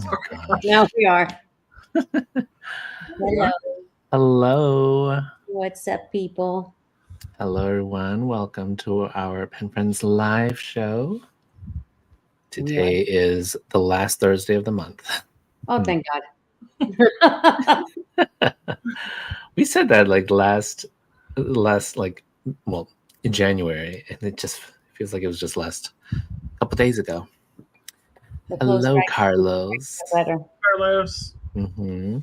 gosh. Now we are. Hello. Hello. What's up, people? Hello, everyone. Welcome to our Pen Friends live show. Today is the last Thursday of the month. Oh, thank God. We said that like last in January, and it just feels like it was just last couple days ago. Hello, Carlos. Carlos. Mm-hmm.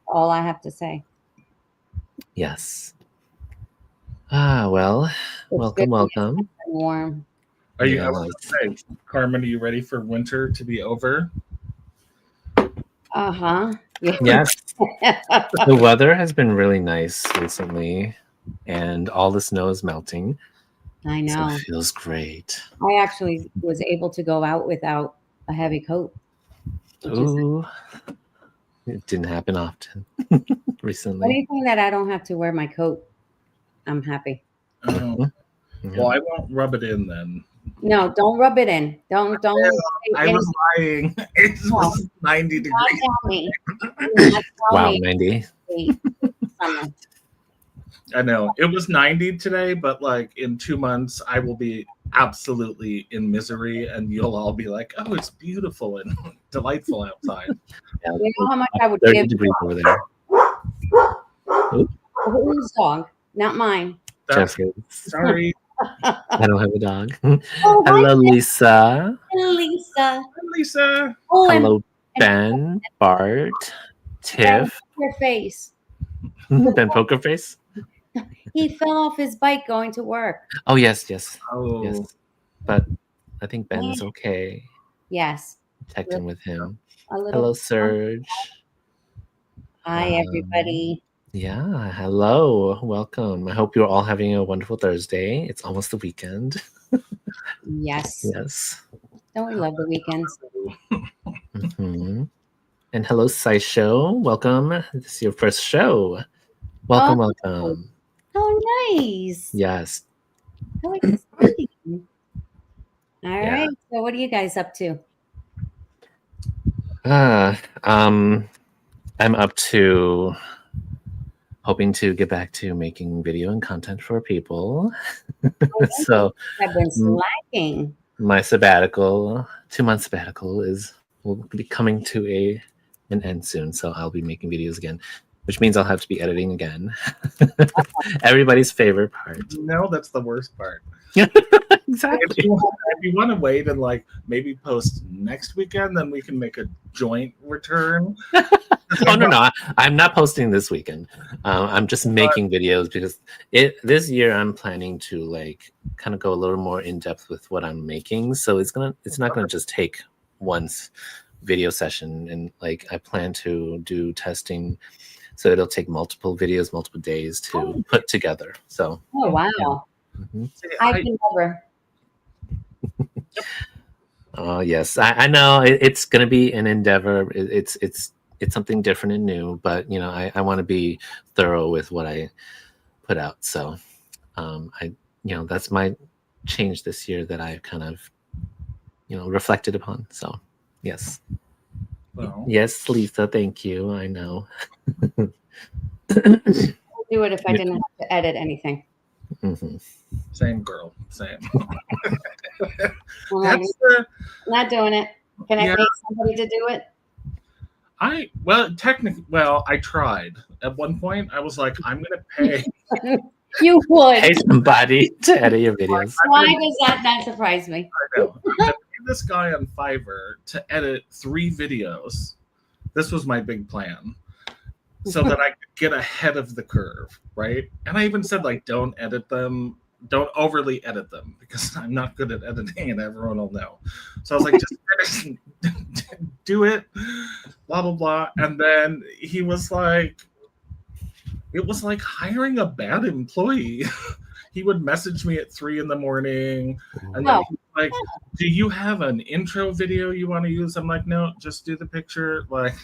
All I have to say. Yes. Well, welcome. Warm. Are you? I was gonna say, Carmen, are you ready for winter to be over? Uh-huh. Yeah. Yes. The weather has been really nice recently, and all the snow is melting. I know. So it feels great. I actually was able to go out without a heavy coat. Ooh. It didn't happen often recently. Anything that I don't have to wear my coat, I'm happy. Well, I won't rub it in then. No, don't rub it in. Don't. I was lying. It was 90 degrees. Tell me. Wow, 90. I know it was 90 today, but like in 2 months, I will be absolutely in misery, and you'll all be like, "Oh, it's beautiful and delightful outside." Yeah. You know how much I would 30 give degrees over there. Whose dog? Not mine. Sorry. I don't have a dog. Oh, hello, Lisa. Hello, Lisa. Lisa. Oh, hello, Ben, Bart, Tiff. Poker face. Ben Poker Face? He fell off his bike going to work. Oh, yes. Oh. Yes. But I think Ben's okay. Yes. Checked in with him. Hello, Serge. Hi, everybody. Yeah, hello. Welcome. I hope you're all having a wonderful Thursday. It's almost the weekend. Yes. Yes. Don't we love the weekends? Mm-hmm. And hello, SciShow. Welcome. This is your first show. Welcome. Oh, nice. Yes. How exciting. All right. So what are you guys up to? I'm up to hoping to get back to making video and content for people. So I've been slacking. My sabbatical, 2-month sabbatical, will be coming to an end soon. So I'll be making videos again, which means I'll have to be editing again. Everybody's favorite part. No, that's the worst part. Exactly. If you want to wait and like maybe post next weekend, then we can make a joint return. Oh no! I'm not posting this weekend. I'm just making videos because this year I'm planning to like kind of go a little more in depth with what I'm making. So it's not gonna just take one video session, and like I plan to do testing, so it'll take multiple videos, multiple days to put together. So. Oh wow! Yeah. Mm-hmm. I can never. Oh yes, I know it's gonna be an endeavor. It's something different and new, but I want to be thorough with what I put out. So that's my change this year that I've kind of reflected upon. So yes. Well. Yes, Lisa, thank you. I know. I'd do it if I didn't have to edit anything. Mm-hmm. Same girl, same. Not doing it. Can I pay somebody to do it? I tried. At one point, I was like, I'm going to pay. You would. Pay somebody to edit your videos. Why does that not surprise me? I know. I paid this guy on Fiverr to edit 3 videos. This was my big plan. So that I could get ahead of the curve, right? And I even said, like, don't overly edit them because I'm not good at editing and everyone will know. So I was like, just do it, blah, blah, blah. And then he was like, it was like hiring a bad employee. He would message me at 3 a.m. and then he's like, do you have an intro video you want to use? I'm like, no, just do the picture. Like,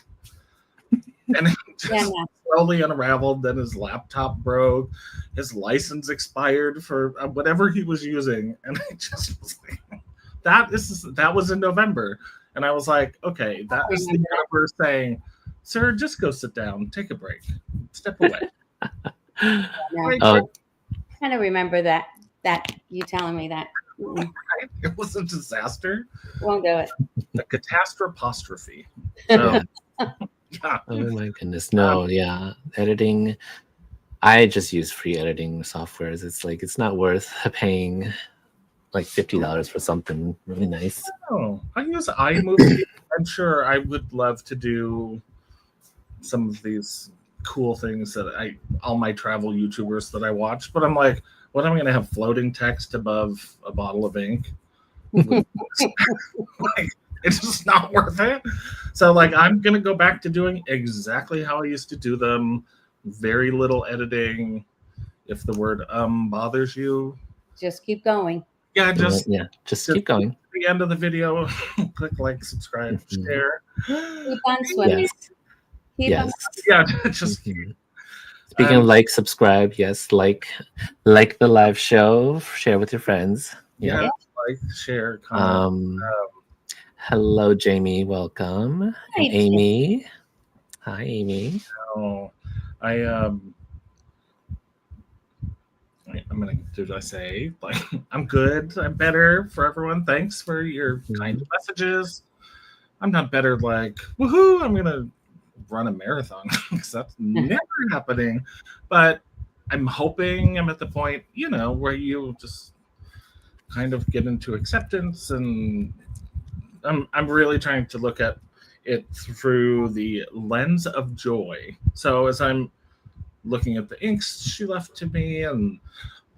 and it just slowly unraveled. Then his laptop broke. His license expired for whatever he was using. And I just was like, that was in November. And I was like, okay, that is the universe saying, sir, just go sit down, take a break, step away. No, Oh, I kind of remember that you telling me that. Right? It was a disaster, Won't do it. a catastrophe. yeah. So, yeah. Oh my goodness. No, yeah. Editing. I just use free editing softwares. It's like it's not worth paying like $50 for something really nice. Oh, I use iMovie. I'm sure I would love to do some of these cool things that all my travel YouTubers that I watch, but I'm like, what am I going to have floating text above a bottle of ink? Like, it's just not worth it. So like, I'm going to go back to doing exactly how I used to do them. Very little editing. If the word bothers you, Just keep going. yeah, just keep going. at the end of the video, click like, subscribe, share. Keep on swimming. Yes. Keep Yes. Yeah, just Speaking of like, subscribe, yes, like the live show, share with your friends. yeah, like, share, comment. Hello, Jamie. Welcome. Hi, And Amy. Hi, Amy. I'm gonna did I say like I'm good, I'm better for everyone. Thanks for your kind messages. I'm not better like woohoo, I'm gonna run a marathon because that's never happening. But I'm hoping I'm at the point, where you just kind of get into acceptance, and I'm really trying to look at it through the lens of joy. So as I'm looking at the inks she left to me and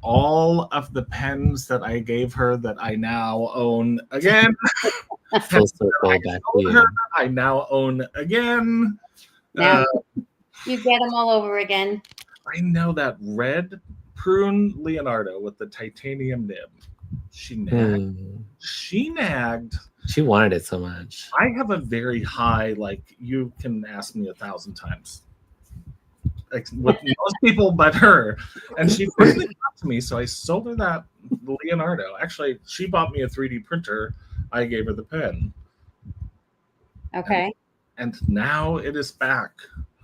all of the pens that I gave her that I now own again. Full circle back to you. I now own again. Now you get them all over again. I know that red prune Leonardo with the titanium nib. She nagged. She nagged. She wanted it so much. I have a very high, like, you can ask me 1,000 times. Like, with most people but her. And she finally got to me, so I sold her that Leonardo. Actually, she bought me a 3D printer. I gave her the pen. Okay. And now it is back.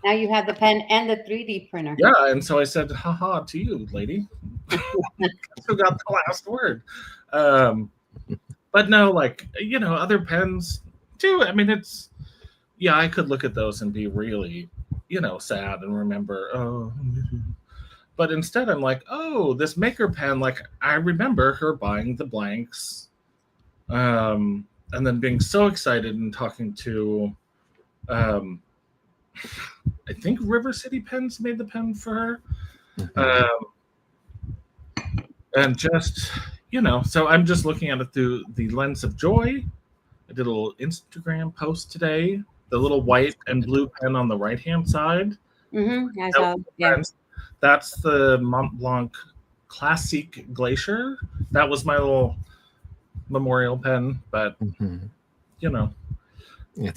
Now you have the pen and the 3D printer. Yeah, and so I said, haha to you, lady. Who got the last word. But no, like, other pens too. I mean, I could look at those and be really, sad and remember, but instead I'm like, oh, this maker pen, like, I remember her buying the blanks, and then being so excited and talking to, I think River City Pens made the pen for her. And just, so I'm just looking at it through the lens of joy. I did a little Instagram post today. The little white and blue pen on the right-hand side. Mm-hmm. I saw. Yeah. That's the Mont Blanc Classique Glacier. That was my little memorial pen, but it's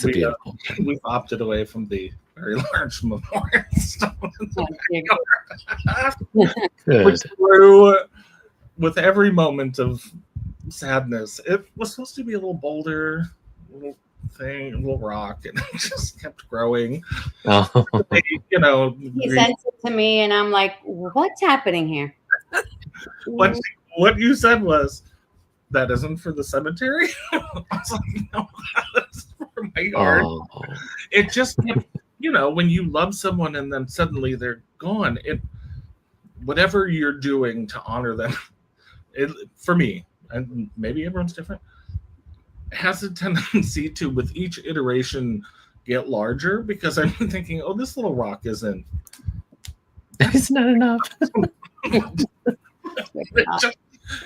a beautiful pen. We've opted away from the very large memorial stuff. Which grew with every moment of sadness. It was supposed to be a little bolder, little thing, a little rock, and it just kept growing. Oh. He sent it to me, and I'm like, "What's happening here?" What you said was, "That isn't for the cemetery." I was like, "No, that's for my yard." Oh. It just kept, when you love someone and then suddenly they're gone. Whatever you're doing to honor them, for me, and maybe everyone's different, has a tendency to, with each iteration, get larger, because I'm thinking, oh, this little rock isn't. It's not enough.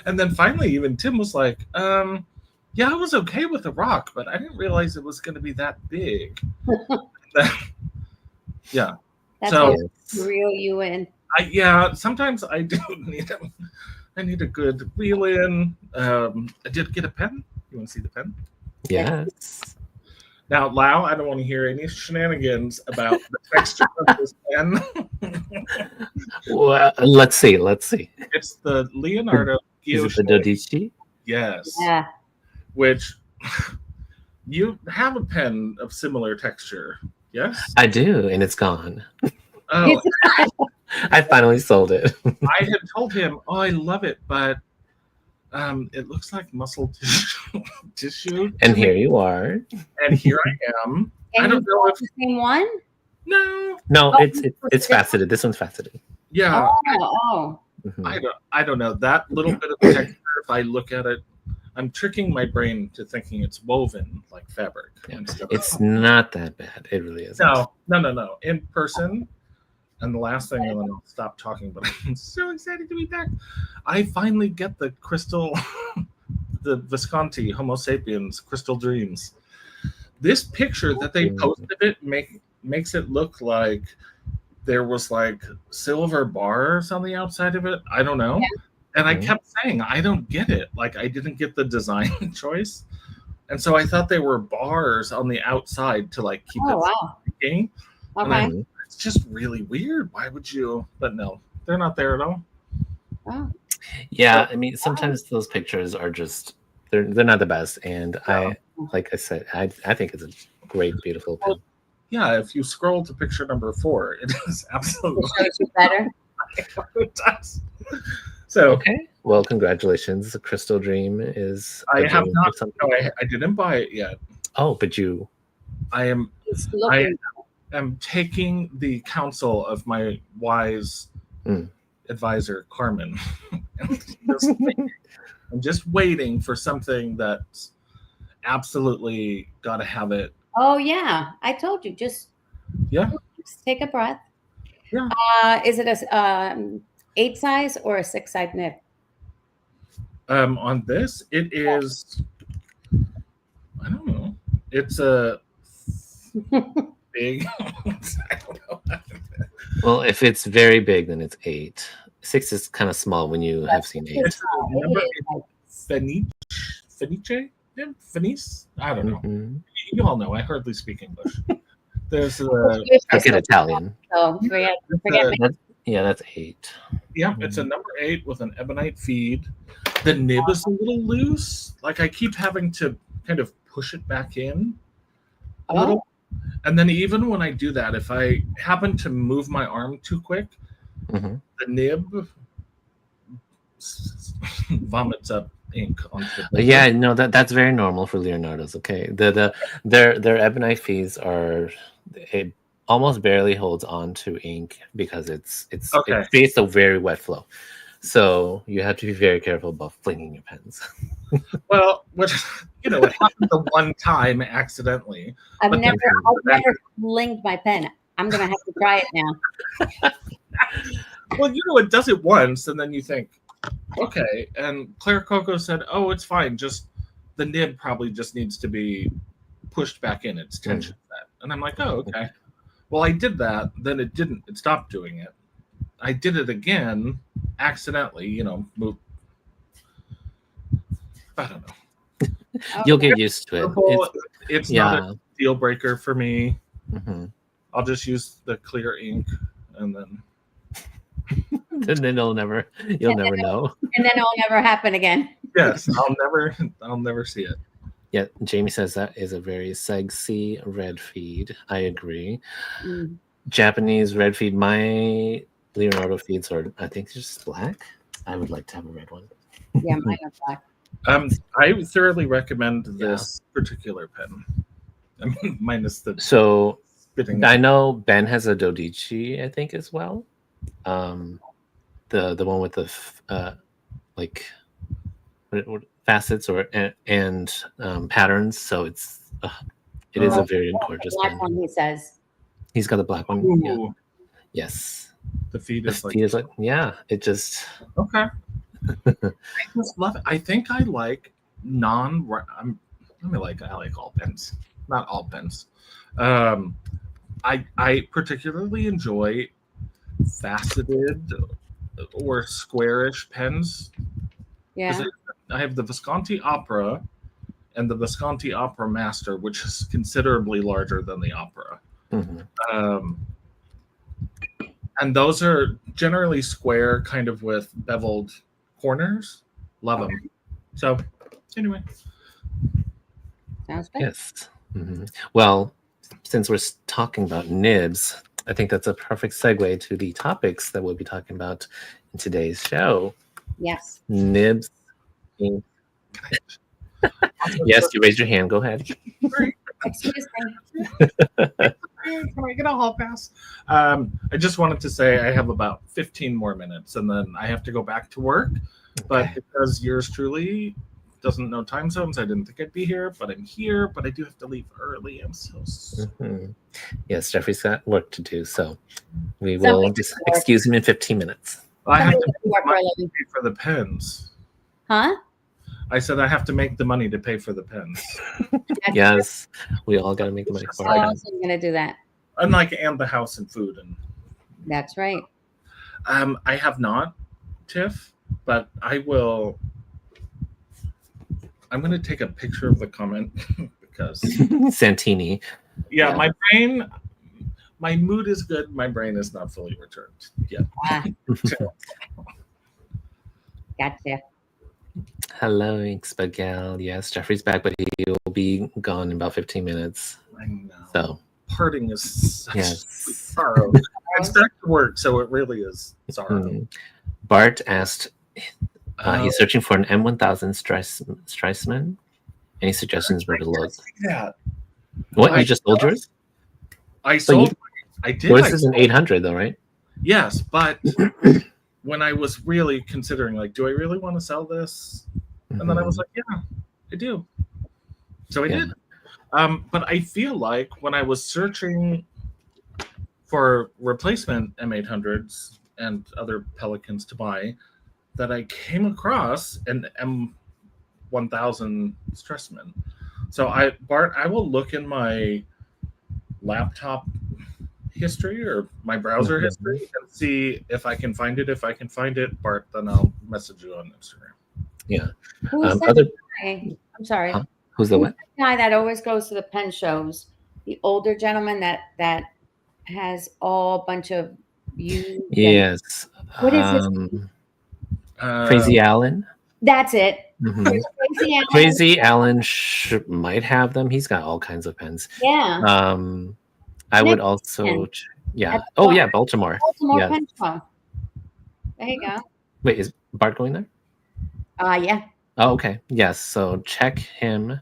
And then finally, even Tim was like, yeah, I was okay with the rock, but I didn't realize it was going to be that big. Yeah. That's so what reel you in. Sometimes I do need a good reel in. I did get a pen. You want to see the pen? Yes. Now, Lau, I don't want to hear any shenanigans about the texture of this pen. Well, let's see. It's the Leonardo. Is it the Dodici? Yes. Yeah. Which You have a pen of similar texture, yes? I do, and it's gone. Oh, I finally sold it. I had told him, "Oh, I love it, but it looks like muscle tissue." to And me." here you are. And here I am. I And don't you know bought if the same one? no, No, Oh, it's faceted. This one's faceted. yeah, Oh. Mhm. I don't know that little bit of texture. If I look at it, I'm tricking my brain to thinking it's woven like fabric. Yeah. instead of- It's not that bad. It really isn't. no. In person, and the last thing, and then I'll stop talking. But I'm so excited to be back. I finally get the crystal, the Visconti Homo sapiens crystal dreams. This picture that they posted makes it look like there was like silver bars on the outside of it. I don't know. Yeah. And I Mhm. kept saying, I don't get it. Like I didn't get the design choice. And so I thought they were bars on the outside to like keep Oh, it wow. sticking. Okay. Mhm. It's just really weird. Why would you? But no, they're not there at all. Oh. Yeah, I mean, sometimes those pictures are just they're not the best. And I, like I said, I think it's a great, beautiful pen. Yeah, if you scroll to picture number 4, it is absolutely It shows you better. it does. So Okay. Well, congratulations. The Crystal Dream is. I a have dream not. for some No, people. I didn't buy it yet. Oh, but you. I am It's looking. taking the counsel of my wise Mm. advisor, Carmen. I'm just waiting for something that's absolutely got to have it. Oh, yeah. I told you. Just take a breath. Yeah. Is it a 8 size or a 6 size nib? On this, it is. I don't know. It's a big. I don't know. Well, if it's very big, then it's 8. 6 is kind of small when you have seen 8. It's number It is like- Fenice? Yeah, Fenice? I don't know. Mhm. You all know. I hardly speak English. There's a. I get Italian. So forget me. Yeah, that's 8. Yeah, it's a number 8 with an ebonite feed. The nib is a little loose. Like I keep having to kind of push it back in a little. And then even when I do that, if I happen to move my arm too quick, Mhm. the nib vomits up ink onto the paper. Yeah, no, that's very normal for Leonardo's. Okay, their ebonite fees are it almost barely holds on to ink because it creates a very wet flow. So you have to be very careful about flinging your pens. Well, it happened the one time accidentally. I've But never then- linked my pen. I'm gonna have to try it now. Well, it does it once, and then you think, okay. And Claire Coco said, "Oh, it's fine. Just the nib probably just needs to be pushed back in. It's tension set." And I'm like, "Oh, okay." Well, I did that. Then it didn't. It stopped doing it. I did it again, accidentally. Move. I don't know. You'll get used to it. It's not a deal breaker for me. Mhm. I'll just use the clear ink, and then. And then you'll never know. And then it'll never happen again. Yes, I'll never see it. Yeah, Jamie says that is a very sexy red feed. I agree. Mm. Japanese red feed. My Leonardo feeds are, I think, just black. I would like to have a red one. Yeah, mine are black. I thoroughly recommend this particular pen. I mean, minus the So spitting. I know Ben has a Dodici, I think, as well. The one with the what facets and patterns. So it is a very gorgeous Black pen. one, he says. He's got the black one. Ooh, Yeah. Yes. the feed The is like feed is like, yeah. It just okay. I just love it. I think I like I like all pens, not all pens. I particularly enjoy faceted or squarish pens. Yeah. I have the Visconti Opera and the Visconti Opera Master, which is considerably larger than the Opera. mhm. And those are generally square, kind of with beveled corners. Love them. So, anyway, Sounds good. Yes. Well, since we're talking about nibs, I think that's a perfect segue to the topics that we'll be talking about in today's show. Yes. Nibs. Yes, you raised your hand. Go ahead. Excuse me. Can I get a hall pass? I just wanted to say I have about 15 more minutes and then I have to go back to work. But Okay. because yours truly doesn't know time zones, I didn't think I'd be here, but I'm here. But I do have to leave early. I'm so sorry. Mhm. Yes, Jeffrey's got work to do, so we Somebody will has just to work. excuse him in 15 minutes. I have Somebody to has to work for a living. pay for the pens. Huh? I said I have to make the money to pay for the pens. That's Yes, we all got to make the money for How it. else are you gonna do that? And the house and food and That's right. I have not, Tiff, but I will. I'm going to take a picture of the comment because, Santini. yeah, Yeah. my mood is good. My brain is not fully returned yet. Ah, gotcha. Hello, Xpagal. Yes, Jeffrey's back, but he will be gone in about 15 minutes. I know. So, Parting is such yes. sorrow. It's back to work, so it really is sorrow. Bart asked, he's searching for an M1000 Streisman. Any suggestions where to look? Yeah, What? I You just sold yours? I So sold. I did. Yours I is an 800, though, right? Yes, but when I was really considering, like, do I really want to sell this? And then I was like, yeah, I do. So I Yeah. did. But I feel like when I was searching for replacement M800s and other Pelicans to buy, that I came across an M1000 Stressman. So Bart, I will look in my laptop history or my browser history and see if I can find it. If I can find it, Bart, then I'll message you on Instagram. Yeah. Who's that Other, guy? I'm sorry. Huh? Who's the what? The guy that always goes to the pen shows? The older gentleman that has all bunch of you. Yes. What is his Crazy Alan. That's it. Mhm. There's Crazy Alan. Crazy Alan might have them. He's got all kinds of pens. Yeah. I would Nick also, pen. yeah. At Oh, yeah, Baltimore. Baltimore Yeah. Pen Show. There you go. Wait, is Bart going there? Yeah. Oh, okay. Yes. So check him.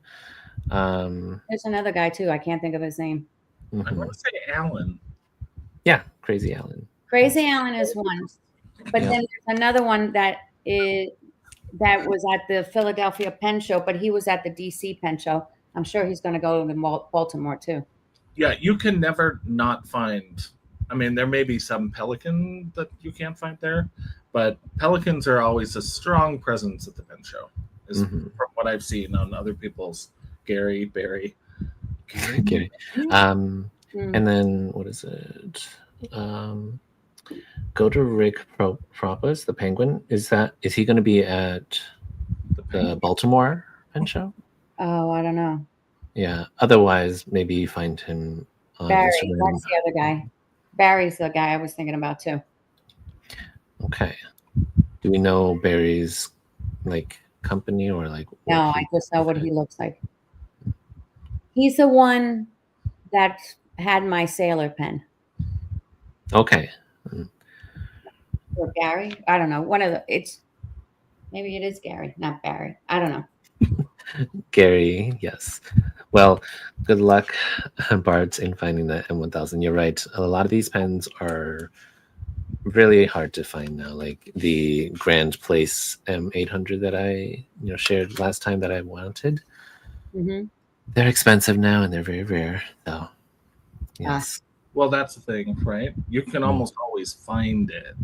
There's another guy too. I can't think of his name. I mhm. want to say Alan. Yeah, Crazy Alan. Crazy Alan is one, but Yeah. then there's another one that was at the Philadelphia Pen Show, but he was at the DC Pen Show. I'm sure he's going to go to Baltimore too. Yeah, you can never not find. I mean, there may be some Pelican that you can't find there, but Pelicans are always a strong presence at the pen show, is Mhm. from what I've seen on other people's Barry. Okay. And then what is it? Go to Rick Propus, the Penguin. Is he going to be at the Baltimore Pen Show? Oh, I don't know. Yeah. Otherwise, maybe find him on Barry, Instagram. that's the other guy. Barry's the guy I was thinking about too. Okay. Do we know Barry's company or what No, I just know what he looks like. He's the one that had my sailor pen. Okay. Or Gary? I don't know. Maybe it is Gary, not Barry. I don't know. Gary, yes. Well, good luck, Bart, in finding that M1000. You're right. A lot of these pens are really hard to find now. Like the Grand Place M800 that I shared last time that I wanted. Mm-hmm. They're expensive now and they're very rare. So, yes. Well, that's the thing, right? You can almost always find it.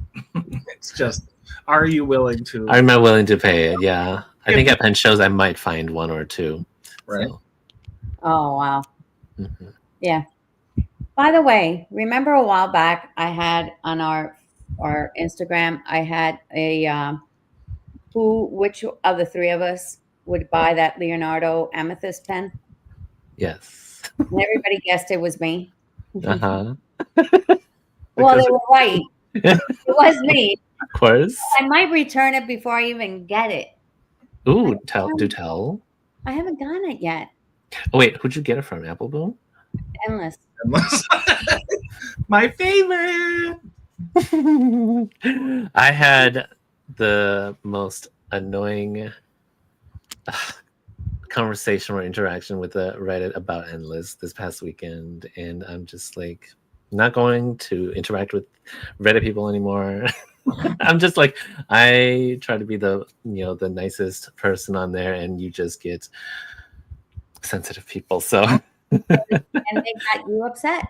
It's just, are you willing to? I'm not willing to pay it. Yeah. I think at pen shows I might find one or two. Right. So, Oh, wow. mhm. Yeah. By the way, remember a while back I had on our Instagram, I had a which of the three of us would buy that Leonardo Amethyst pen? Yes. And everybody guessed it was me. Uh-huh. Well, Because they were right. It was me. Of course. I might return it before I even get it. Ooh, do tell. I haven't gotten it yet. Oh wait, who'd you get it from? Apple Boom? Endless. My favorite. I had the most annoying conversation or interaction with the Reddit about Endless this past weekend, and I'm just like not going to interact with Reddit people anymore. I'm just like, I try to be the the nicest person on there, and you just get sensitive people. So And they got you upset.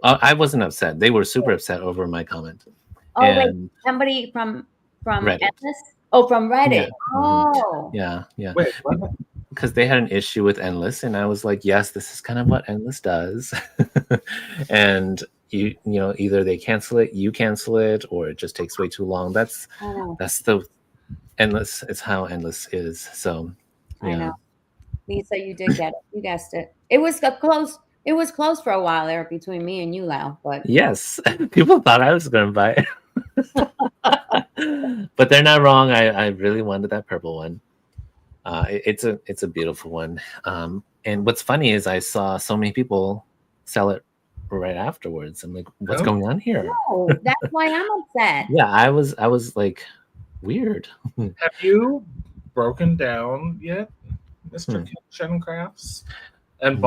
I wasn't upset. They were super upset over my comment. Oh wait, And somebody from Reddit. Endless? Oh, from Reddit. Yeah. Oh. yeah. Wait, what? Because they had an issue with Endless, and I was like, yes, this is kind of what Endless does. And you know, either they cancel it, you cancel it, or it just takes way too long. That's the Endless. It's how Endless is. So I know. Lisa, you did get it. You guessed it. It was close. It was close for a while there between me and you, Lau. But yes, people thought I was going to buy it. But they're not wrong. I really wanted that purple one. It's a beautiful one. And what's funny is I saw so many people sell it right afterwards. I'm like, what's going on here? No, that's why I'm upset. Yeah, I was like, weird. Have you broken down yet, Mr. Kitchen Crafts? And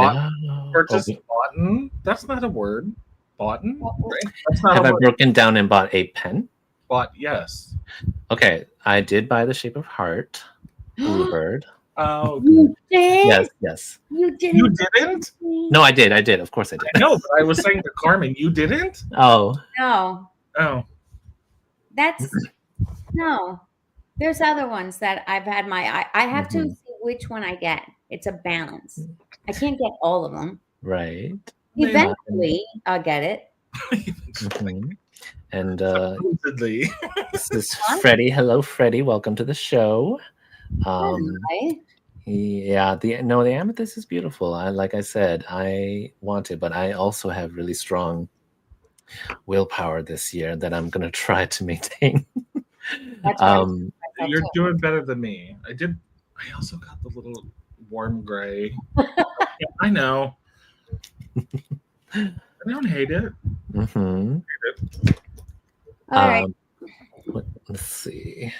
purchased boughten? That's not a word. Boughten? Right? That's not Have a I word. broken down and bought a pen? Bought, yes. Okay, I did buy The Shape of Heart, Bluebird. Oh, You did? Yes. You didn't. you didn't? No, I did. Of course I did. No, but I was saying to Carmen, you didn't? Oh, No. Oh. That's no. There's other ones that I've had my I have to see which one I get. It's a balance. I can't get all of them. right. Eventually, I'll get it. Mhm. And Supposedly. this is Freddie. Hello, Freddie. Welcome to the show. Right? Yeah, the amethyst is beautiful. Like I said, I want it, but I also have really strong willpower this year that I'm gonna try to maintain. That's what You're doing better than me. I also got the little warm gray. Yeah, I know. I don't hate it. Mhm. all right. Let's see.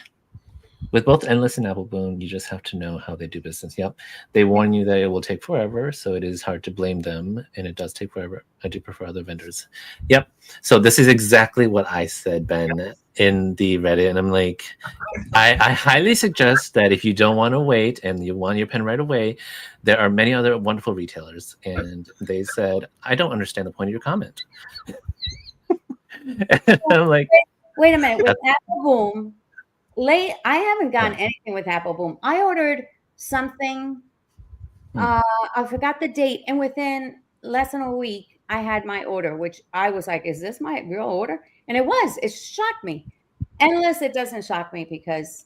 With both Endless and Apple Boom, you just have to know how they do business. Yep. They warn you that it will take forever, so it is hard to blame them, and it does take forever. I do prefer other vendors. Yep. So this is exactly what I said, Ben, in the Reddit, and I'm like, I highly suggest that if you don't want to wait and you want your pen right away, there are many other wonderful retailers, and they said, I don't understand the point of your comment. And I'm like, wait a minute. With Apple Boom, I haven't gotten anything with Apple Boom. I ordered something. I forgot the date, and within less than a week, I had my order, which I was like, "Is this my real order?" And it was. It shocked me. Endless, it doesn't shock me because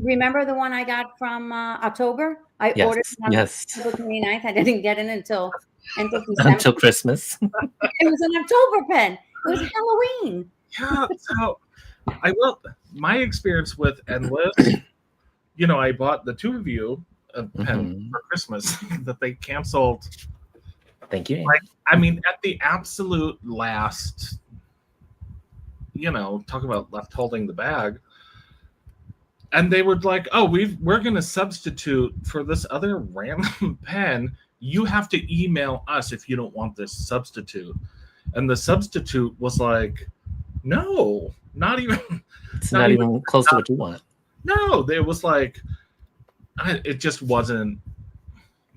remember the one I got from October? I ordered it on October 29th. I didn't get it until December. Until Christmas. It was an October pen. It was Halloween. Yeah, so my experience with Endless, I bought the two of you a pen for Christmas that they canceled. Thank you. I mean, at the absolute last, talk about left holding the bag. And they were like, oh, we're going to substitute for this other random pen. You have to email us if you don't want this substitute. And the substitute was like, no, not even. It's not even close to what you want. No, it was like, it just wasn't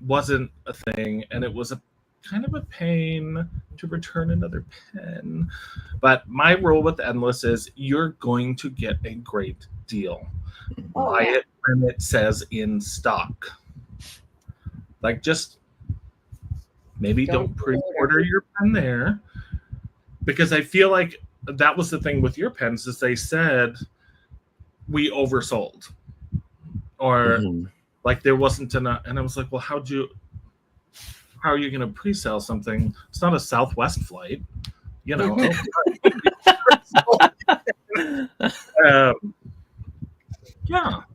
a thing. And it was a kind of a pain to return another pen. But my rule with Endless is you're going to get a great deal. Buy it when it says in stock. Like, just maybe don't pre-order your pen there, because I feel like that was the thing with your pens, is they said we oversold, or like there wasn't enough. And I was like, well, how are you going to pre-sell something? It's not a Southwest flight, Yeah.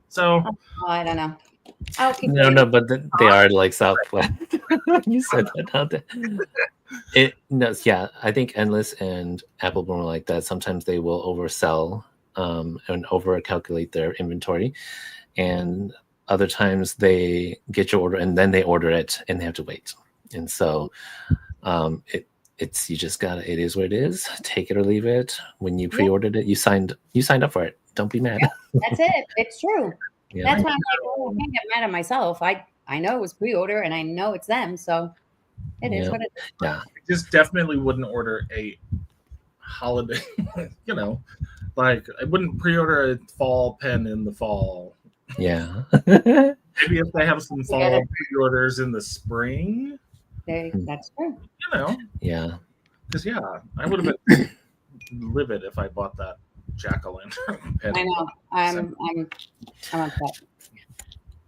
So I don't know. I'll keep No, it. no, but they are like Southwest. You said that out there. Yeah, I think Endless and Apple Bloom are like that. Sometimes they will oversell and over calculate their inventory, and other times they get your order and then they order it and they have to wait. And so it's you just gotta, it is what it is. Take it or leave it. When you pre-ordered it, you signed up for it. Don't be mad. That's it. It's true. Yeah. That's why I'm like, oh, I can't get mad at myself. I know it was pre-order and I know it's them, so it is Yeah. what it is. Yeah. I just definitely wouldn't order a holiday, like I wouldn't pre-order a fall pen in the fall. Yeah. Maybe if they have some fall pre-orders in the spring, That's true. Yeah. because I would have been livid if I bought that jack-o'-lantern pen. I know. I'm upset.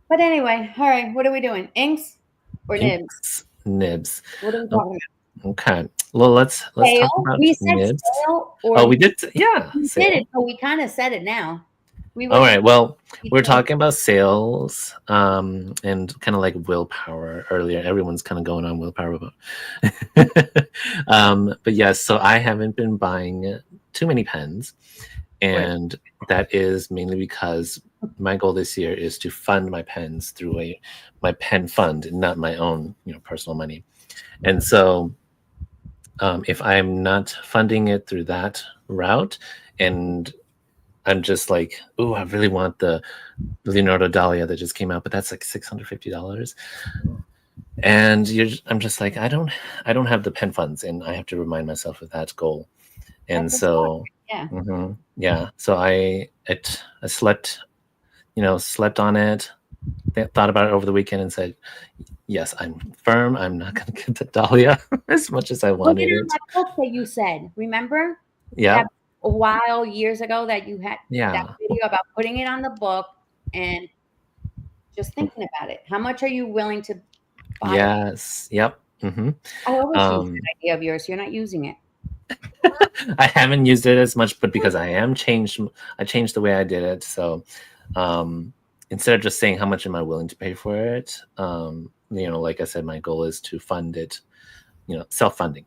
But anyway, all right. What are we doing? Inks or nibs? Nibs. What are we talking Okay. Well, let's talk sale? about We said nibs. sale or Oh, we did. Yeah. we sale. did it, but we kind of said it now. All right. Well, we're talking about sales and kind of like willpower earlier. Everyone's kind of going on willpower. But yes, so I haven't been buying too many pens. And that is mainly because my goal this year is to fund my pens through my pen fund, not my own personal money. And so if I'm not funding it through that route, and I'm just like, oh, I really want the Leonardo Dahlia that just came out, but that's like $650. And I'm just like, I don't have the pen funds, and I have to remind myself of that goal. And so, yeah. So I slept on it, thought about it over the weekend, and said, yes, I'm firm. I'm not going to get the Dahlia as much as I wanted it. That book that you said, remember? Yeah. That a while years ago that you had that video about putting it on the book and just thinking about it. How much are you willing to buy? Yes. Yep. Mm-hmm. I always use that idea of yours. You're not using it. I haven't used it as much, but because I changed the way I did it. So instead of just saying how much am I willing to pay for it, like I said, my goal is to fund it, self-funding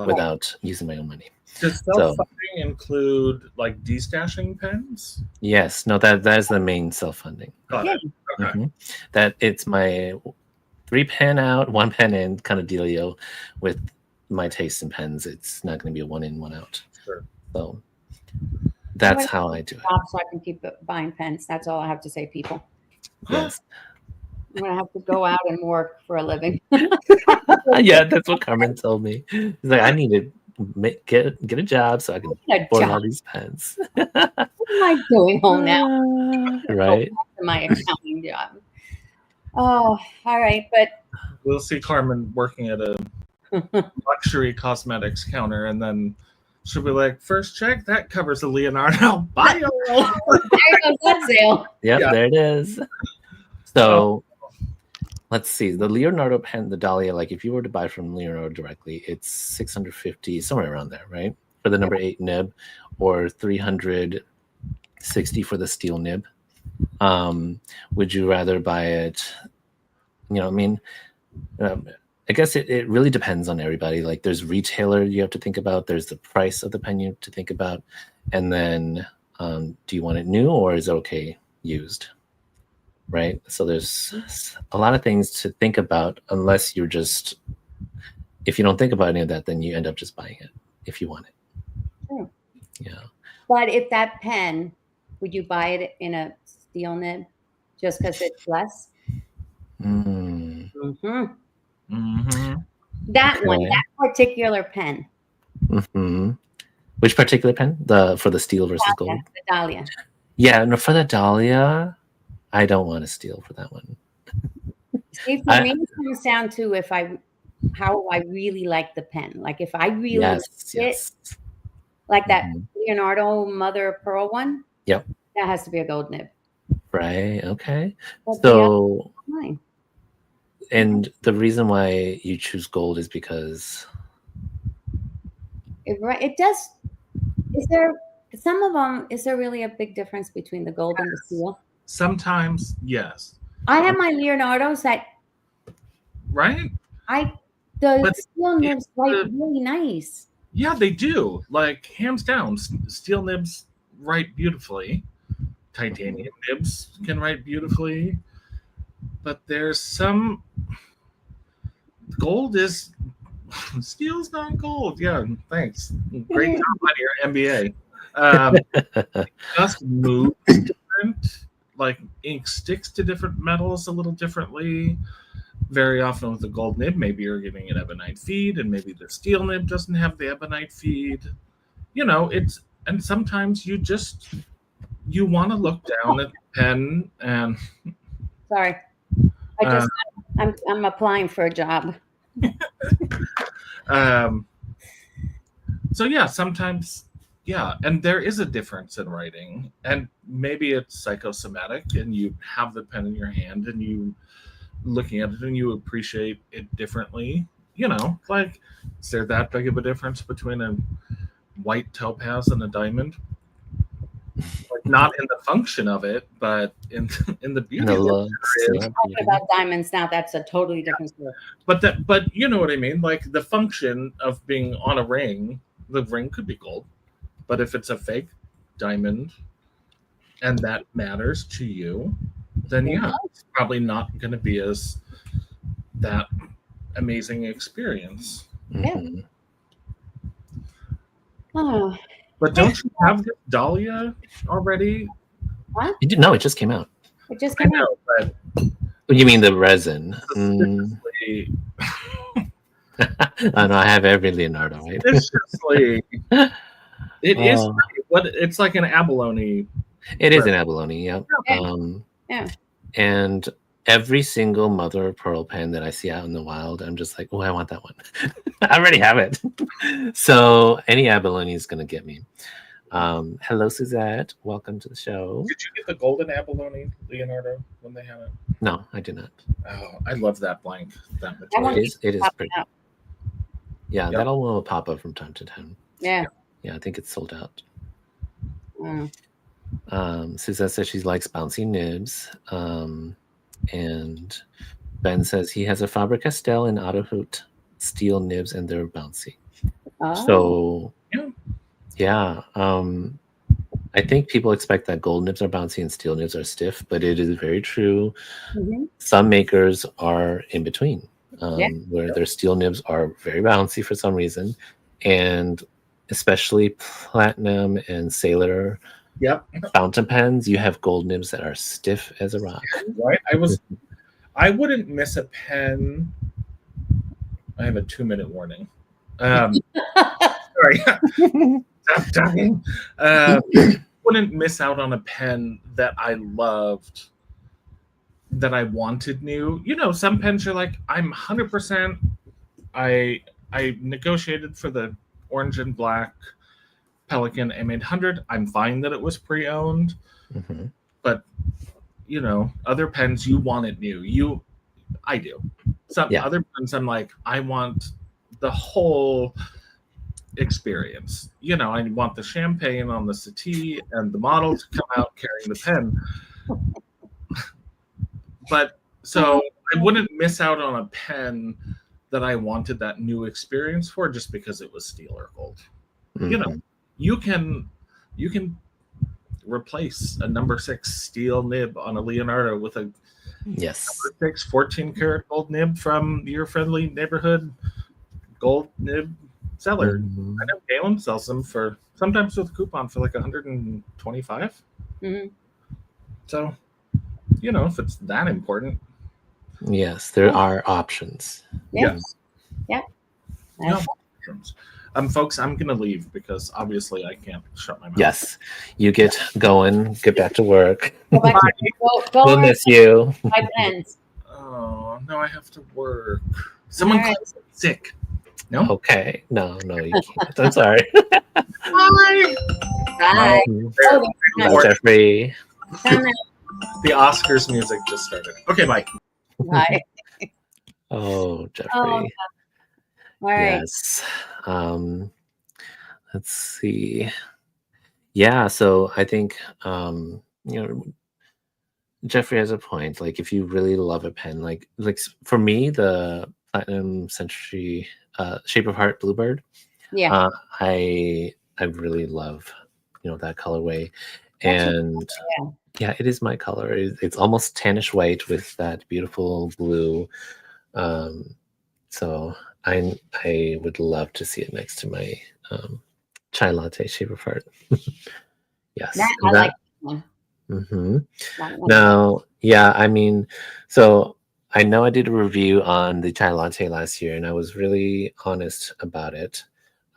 without using my own money. Does self-funding include like destashing pens? Yes. No, that is the main self-funding. Got it. Okay. Mm-hmm. That it's my 3 pen out, 1 pen in kind of dealio with my taste in pens. It's not going to be a 1 in, 1 out. Sure. So that's how I do it. So I can keep buying pens. That's all I have to say, people. Yes. I'm going to have to go out and work for a living. Yeah, that's what Carmen told me. He's like, I need to get a job so I can afford all these pens. What am I doing home now? Right. My accounting job. Oh, all right. But we'll see Carmen working at a luxury cosmetics counter, and then she'll be like, first check, that covers the Leonardo bio. There goes that sale. Yep, there it is. So let's see. The Leonardo pen, the Dahlia, like if you were to buy from Leonardo directly, it's $650, somewhere around there, right? For the number 8 nib, or $360 for the steel nib. Would you rather buy it? I guess it really depends on everybody. Like there's retailer you have to think about. There's the price of the pen you have to think about. And then do you want it new or is it okay used? Right? So there's a lot of things to think about if you don't think about any of that, then you end up just buying it if you want it. True. Yeah. But if that pen, would you buy it in a steel nib just because it's less? Mm-hmm. That one, that particular pen. Mm-hmm. Which particular pen? For the steel versus gold? The Dahlia. Yeah, no, for the Dahlia, I don't want to steal for that one. See, for me, it comes down to how I really like the pen. Like if I really like it, like that Leonardo Mother of Pearl one. Yep. That has to be a gold nib. Right. Okay. But so, and the reason why you choose gold is because it does. Is there some of them? Is there really a big difference between the gold and the steel? Sometimes, yes. I have my Leonardo's that right? the But steel nibs write the- really nice. Yeah, they do. Like hands down, steel nibs write beautifully. Titanium nibs can write beautifully, but there's some gold is steel's not gold. Yeah, thanks. Great job on your MBA. Just moves different. Like ink sticks to different metals a little differently. Very often with the gold nib, maybe you're getting an ebonite feed, and maybe the steel nib doesn't have the ebonite feed. You know, it's and sometimes you want to look down at the pen and Sorry, I'm applying for a job. so yeah, sometimes yeah, and there is a difference in writing, and maybe it's psychosomatic, and you have the pen in your hand and you looking at it and you appreciate it differently. You know, like is there that big of a difference between a white topaz and a diamond? Like not in the function of it, but in the beauty The of it. looks, there is. yeah, Talking beauty. about diamonds now, that's a totally different story. But you know what I mean? Like the function of being on a ring, the ring could be gold, but if it's a fake diamond and that matters to you, then yeah, it's probably not going to be as that amazing experience. Mhm. Oh, But don't you have this Dahlia already? No, it just came out. it just I came out. know, but You mean the resin? Mm. suspiciously, I know I have every Leonardo, right? suspiciously, it is Oh. pretty, what it's like an abalone. It is an abalone, yep. Yeah. Yeah. And every single mother of pearl pen that I see out in the wild, I'm just like, oh, I want that one. I already have it. So any abalone is gonna get me. Hello, Suzette. Welcome to the show. Did you get the golden abalone, Leonardo, when they had it? No, I did not. Oh, I love that blank. That That material. one It is popping pretty. out. Yeah, Yep. that'll will pop up from time to time. Yeah. Yeah, I think it's sold out. Mm. Suzette says she likes bouncy nibs. And Ben says he has a Faber-Castell and Otto Hoot steel nibs and they're bouncy. Oh. So Yeah. yeah, I think people expect that gold nibs are bouncy and steel nibs are stiff, but it is very true. Mhm. Some makers are in between, Yeah. where their steel nibs are very bouncy for some reason, and especially Platinum and Sailor Yep. fountain pens, you have gold nibs that are stiff as a rock. Right. I wouldn't miss a pen. I have a 2-minute warning. Sorry. Stop talking. Wouldn't miss out on a pen that I loved, that I wanted new. You know, some pens are like, I'm 100%. I negotiated for the orange and black Pelikan M800. I'm fine that it was pre-owned, Mhm. but you know, other pens you want it new. I do. Some Yeah. other pens I'm like, I want the whole experience. You know, I want the champagne on the settee and the model to come out carrying the pen. But so I wouldn't miss out on a pen that I wanted that new experience for just because it was steel or gold. You know, Mhm. you can replace a number 6 steel nib on a Leonardo with a Yes. number 6 14 karat gold nib from your friendly neighborhood gold nib seller. Mhm. I know Galen sells them for sometimes with a coupon for like 125. Mhm. So, you know, if it's that important, Yes, there are options. Yeah. yes. Yeah. No options. Folks, I'm gonna leave because obviously I can't shut my mouth. Yes, you get going, get back to work. Go back to, go We'll and miss you. buy pens. Oh no, I have to work. Someone All right. calls me sick. No. Okay. No, you can't. I'm sorry. Bye. There. Oh, Bye, there's Jeffrey. time The Oscars music just started. Okay, Mike. Bye. Oh, Jeffrey. Oh, all right. Yes. Let's see. Yeah, so I think you know, Jeffrey has a point. Like, if you really love a pen, for me, the Platinum Century Shape of Heart Bluebird, Yeah. I really love, that colorway, That's your and yeah. yeah, it is my color. It's almost tannish white with that beautiful blue. So I would love to see it next to my chai latte Shape of Heart. Yes, That and I like that one. hmm That one. Now, yeah, I mean, so I know I did a review on the chai latte last year, and I was really honest about it.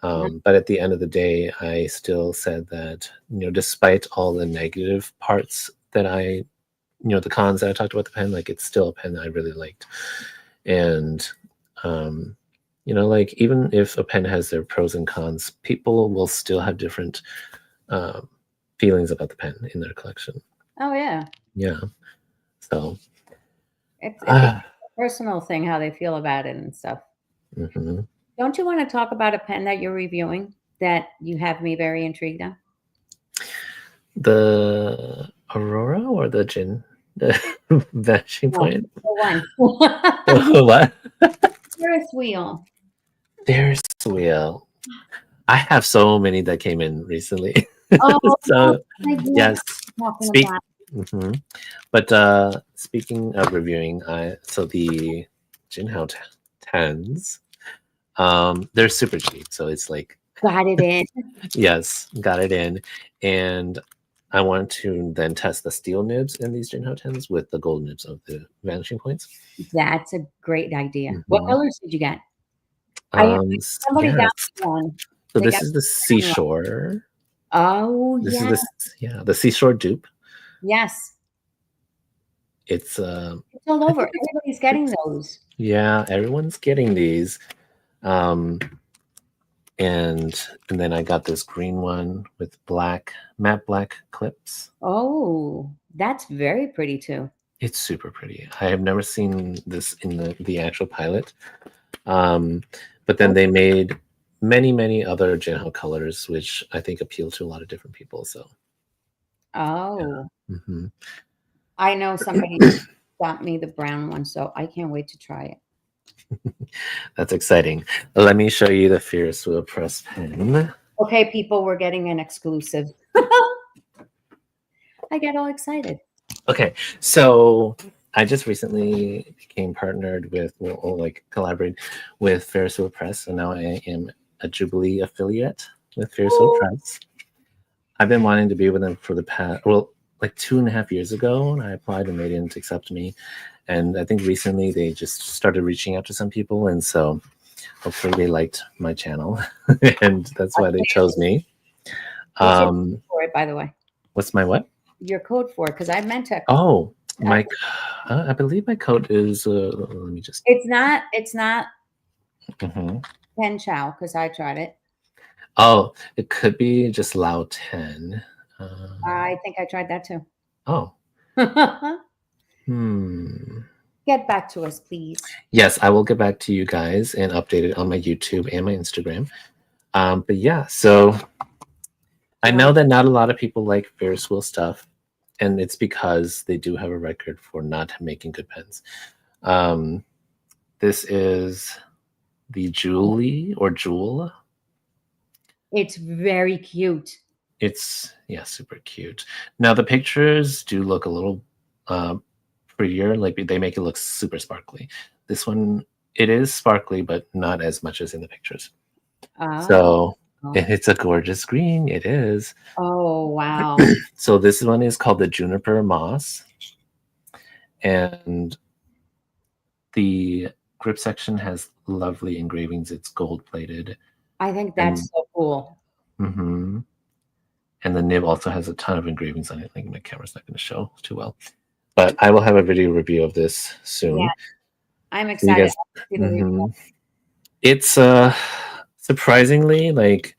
Yeah. But at the end of the day, I still said that, despite all the negative parts that the cons that I talked about the pen, like it's still a pen that I really liked. And, um, like even if a pen has their pros and cons, people will still have different um, feelings about the pen in their collection. Oh yeah. Yeah. So, It's ah, a personal thing how they feel about it and stuff. mhm. Don't you want to talk about a pen that you're reviewing that you have me very intrigued on? The Aurora or the Jin, the vanishing No, point. the one. What? Ferris wheel. There's wheel. I have so many that came in recently. Oh, So my goodness. yes, Talking speak. about Mhm. But speaking of reviewing, so the Jinhao tens, they're super cheap. So it's like, got it in. yes, got it in, and I want to then test the steel nibs in these Jinhao tens with the gold nibs of the vanishing points. That's a great idea. What Mhm. colors did you get? Somebody got Yes. me one. So They this got is the seashore. Oh This yeah. is the seashore dupe. Yes. It's It's all over. Everybody's getting those. yeah, everyone's getting these. Um and then I got this green one with matte black clips. Oh, that's very pretty too. It's super pretty. I have never seen this in the actual pilot. But then they made many other Jinhao colors, which I think appeal to a lot of different people. So Oh, mhm. I know somebody got me the brown one, so I can't wait to try it. That's exciting. Let me show you the Ferris Wheel Press pen. Okay, people, we're getting an exclusive. I get all excited. Okay, so I just recently became partnered with, well, like collaborated with Ferris Wheel Press, and now I am a Jubilee affiliate with Ferris Wheel Press. I've been wanting to be with them for the past, well, like 2.5 years ago. I applied and they didn't accept me, and I think recently they just started reaching out to some people, and so hopefully they liked my channel, and that's why they chose me. What's your code for it, by the way? What's my what? Your code for it, because I meant to. Oh, my, I believe my code is. Let me just. It's not. Mhm. Pen Chow, because I tried it. Oh, it could be just Lao 10. I think I tried that too. Oh. Get back to us, please. Yes, I will get back to you guys and update it on my YouTube and my Instagram. But yeah, so I know that not a lot of people like Ferris wheel stuff, and it's because they do have a record for not making good pens. This is the Julie or Jewel. It's very cute. It's super cute. Now the pictures do look a little prettier, like they make it look super sparkly. This one, it is sparkly, but not as much as in the pictures. So it's a gorgeous green. It is. Oh wow. So this one is called the Juniper Moss, and the grip section has lovely engravings. It's gold plated. I think that's so cool. Mm-hmm. And the nib also has a ton of engravings on it. I think my camera's not going to show too well, but I will have a video review of this soon. Yeah. I'm excited. It's surprisingly, like,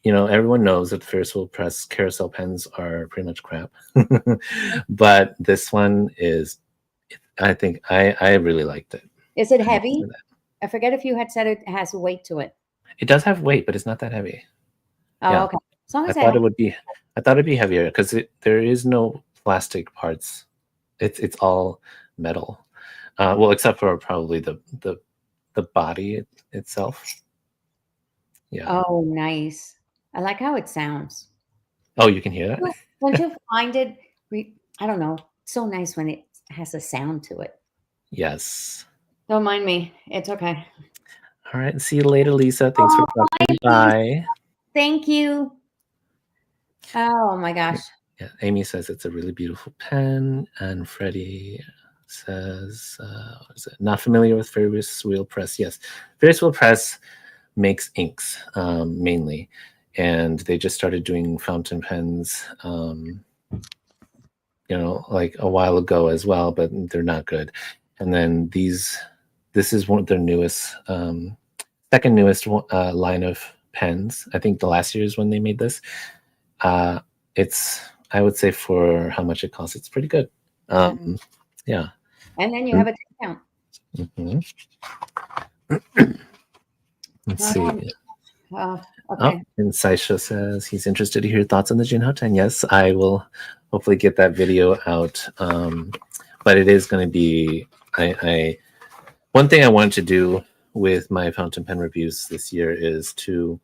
everyone knows that Ferris Wheel Press carousel pens are pretty much crap, but this one is, I think I really liked it. Is it heavy? I forget if you had said it has weight to it. It does have weight, but it's not that heavy. Oh, yeah. Okay. As long as I thought it'd be heavier because there is no plastic parts It's all metal. Well, except for probably the body itself. Yeah. Oh, nice. I like how it sounds. Oh, you can hear that? Don't you find it? I don't know. So nice when it has a sound to it. Yes. Don't mind me. It's okay. All right. See you later, Lisa. Thanks for dropping by. Thank you. Oh my gosh. Yeah, Amy says it's a really beautiful pen, and Freddie says, what is it? Not familiar with Ferris Wheel Press. Yes, Ferris Wheel Press makes inks mainly, and they just started doing fountain pens, like a while ago as well, but they're not good. And then this is one of their newest, second newest line of pens. I think the last year is when they made this. It's, I would say, for how much it costs, it's pretty good. Yeah. And then you have a discount. Let's see. Okay. Oh, and Saisha says he's interested to hear thoughts on the Jinhao 10. Yes, I will hopefully get that video out. But it is going to be, one thing I wanted to do with my fountain pen reviews this year is to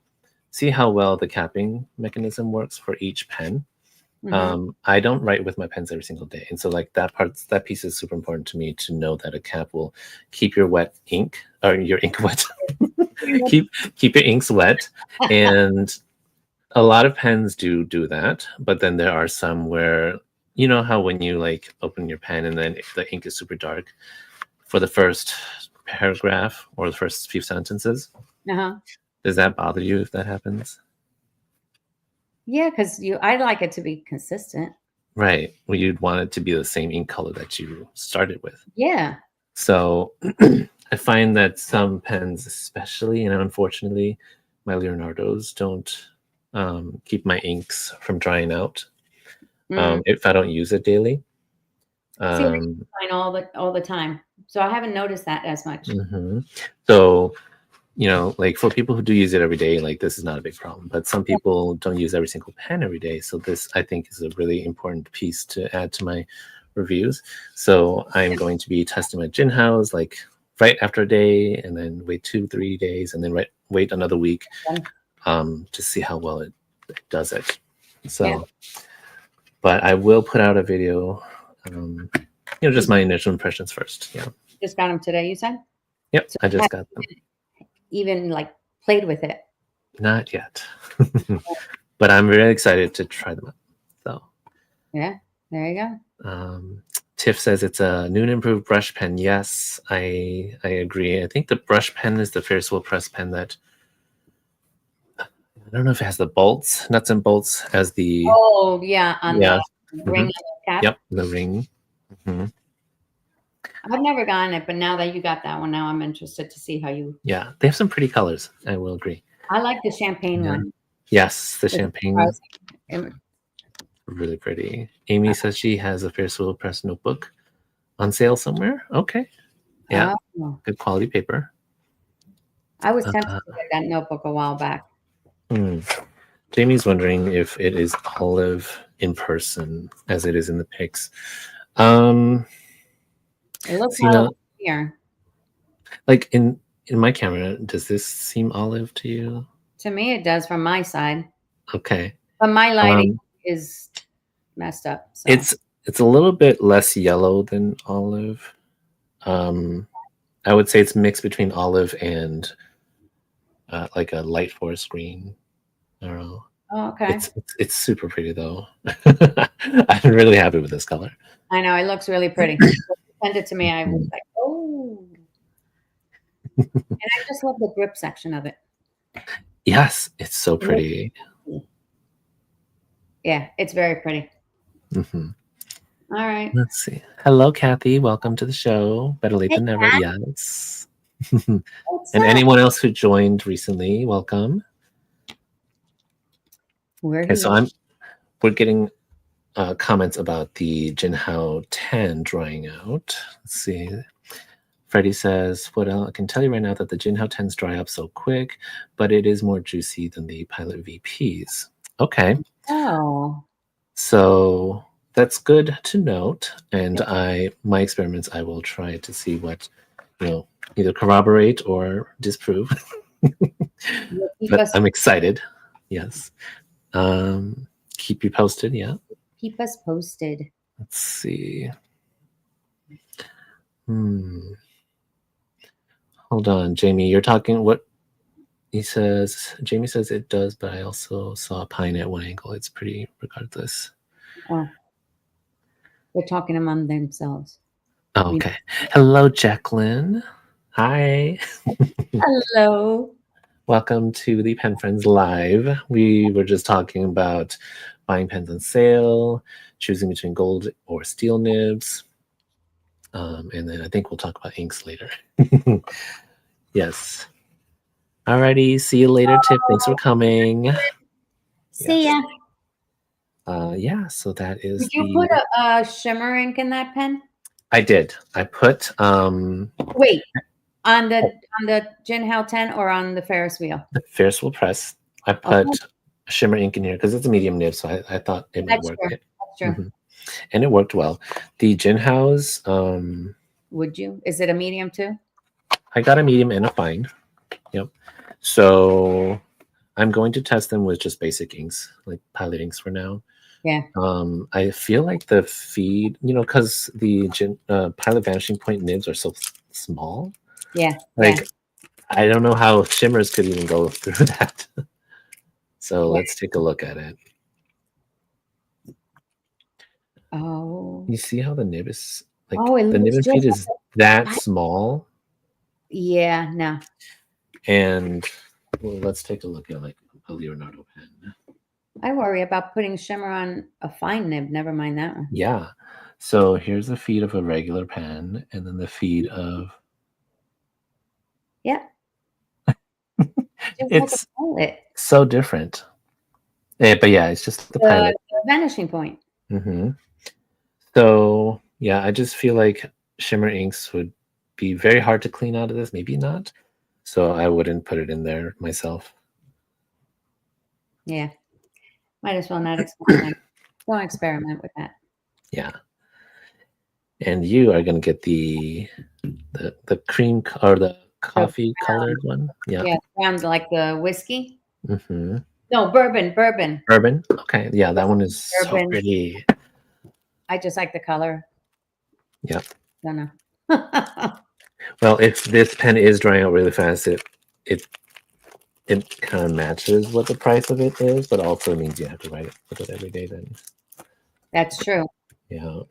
see how well the capping mechanism works for each pen. I don't write with my pens every single day, and so like that piece is super important to me, to know that a cap will keep your wet ink, or your ink wet, keep your inks wet. And a lot of pens do that, but then there are some where, you know how when you like open your pen and then if the ink is super dark for the first paragraph or the first few sentences, does that bother you if that happens? Yeah, because I like it to be consistent. Right. Well, you'd want it to be the same ink color that you started with. Yeah. So I find that some pens, especially, and unfortunately, my Leonardos don't keep my inks from drying out if I don't use it daily. See, mine all the time, so I haven't noticed that as much. So, like for people who do use it every day, like this is not a big problem. But some people don't use every single pen every day, so this, I think, is a really important piece to add to my reviews. So I'm going to be testing my Jinhaos like right after a day, and then wait 2-3 days, and then wait another week to see how well it does it. So, but I will put out a video. Just my initial impressions first. Yeah. Just got them today, you said? Yep, So I just got them. Even like played with it? Not yet, but I'm very excited to try them out. So yeah, there you go. Tiff says it's a new and improved brush pen. Yes, I agree. I think the brush pen is the Ferris Wheel Press pen that, I don't know if it has the nuts and bolts as the. Oh yeah, on the ring of the cap. Yep, the ring. I've never gotten it, but now that you got that one, now I'm interested to see how you. Yeah, they have some pretty colors. I will agree. I like the champagne one. Yes, the champagne. Really pretty. Amy says she has a Ferris Wheel Press notebook on sale somewhere. Okay. Yeah. Good quality paper. I was tempted to get that notebook a while back. Jamie's wondering if it is olive in person as it is in the pics. It looks olive here. Like in my camera, does this seem olive to you? To me, it does from my side. Okay. But my lighting is messed up. So. It's a little bit less yellow than olive. I would say it's mixed between olive and like a light forest green. I don't know. Oh, okay. It's super pretty though. I'm really happy with this color. I know, it looks really pretty. Send it to me. I was like, oh. And I just love the grip section of it. Yes, it's so pretty. Yeah, it's very pretty. All right. Let's see. Hello, Kathy. Welcome to the show. Better late than never. Yes. And anyone else who joined recently, welcome. Okay, so we're getting comments about the Jinhao 10 drying out. Let's see. Freddie says, what else? I can tell you right now that the Jinhao 10s dry up so quick, but it is more juicy than the Pilot VPs. Okay. Oh. So that's good to note. And my experiments, I will try to see what, either corroborate or disprove. Keep But us I'm excited. Yes. Keep you posted. Yeah. posted. Let's see. Hold on, Jamie. You're talking what? He says, Jamie says it does, but I also saw a pine at one angle. It's pretty regardless. Oh, they're talking among themselves. Oh, okay. Hello, Jacqueline. Hi. Hello. Welcome to the Pen Friends Live. We were just talking about buying pens on sale, choosing between gold or steel nibs. And then I think we'll talk about inks later. Yes. Alrighty. See you later, Tiff. Thanks for coming. See ya. Yeah, so that is Did you put a shimmer ink in that pen? I did. I put Wait, on the Jinhao 10 or on the Ferris wheel? the Ferris wheel press. I put shimmer ink in here because it's a medium nib, so I thought it might work. That's true. And it worked well. The Jinhao's, Would you? Is it a medium too? I got a medium and a fine. Yep. So I'm going to test them with just basic inks, like pilot inks for now. Yeah. I feel like the feed, because the Pilot Vanishing Point nibs are so small. Yeah. I don't know how shimmers could even go through that. So let's take a look at it. Oh. You see how the nib is like it the nib looks and feed just is that small? Yeah, no. And let's take a look at like a Leonardo pen. I worry about putting shimmer on a fine nib. Never mind that one. Yeah. So here's the feed of a regular pen, and then the feed of. Yeah. It's so different. But yeah, it's just the pilot. The vanishing point. So yeah, I just feel like shimmer inks would be very hard to clean out of this. Maybe not. So I wouldn't put it in there myself. Yeah. Might as well not experiment. Don't experiment with that. Yeah. And you are going to get the cream or the coffee colored one. Yeah. Yeah, sounds like the whiskey. Mm-hmm. No, bourbon. Bourbon. Okay. Yeah, that one is Bourbon. so pretty. I just like the color. Yeah. Don't know. Well, if this pen is drying out really fast, it kind of matches what the price of it is, but also means you have to write it with it every day then. That's true. Yeah.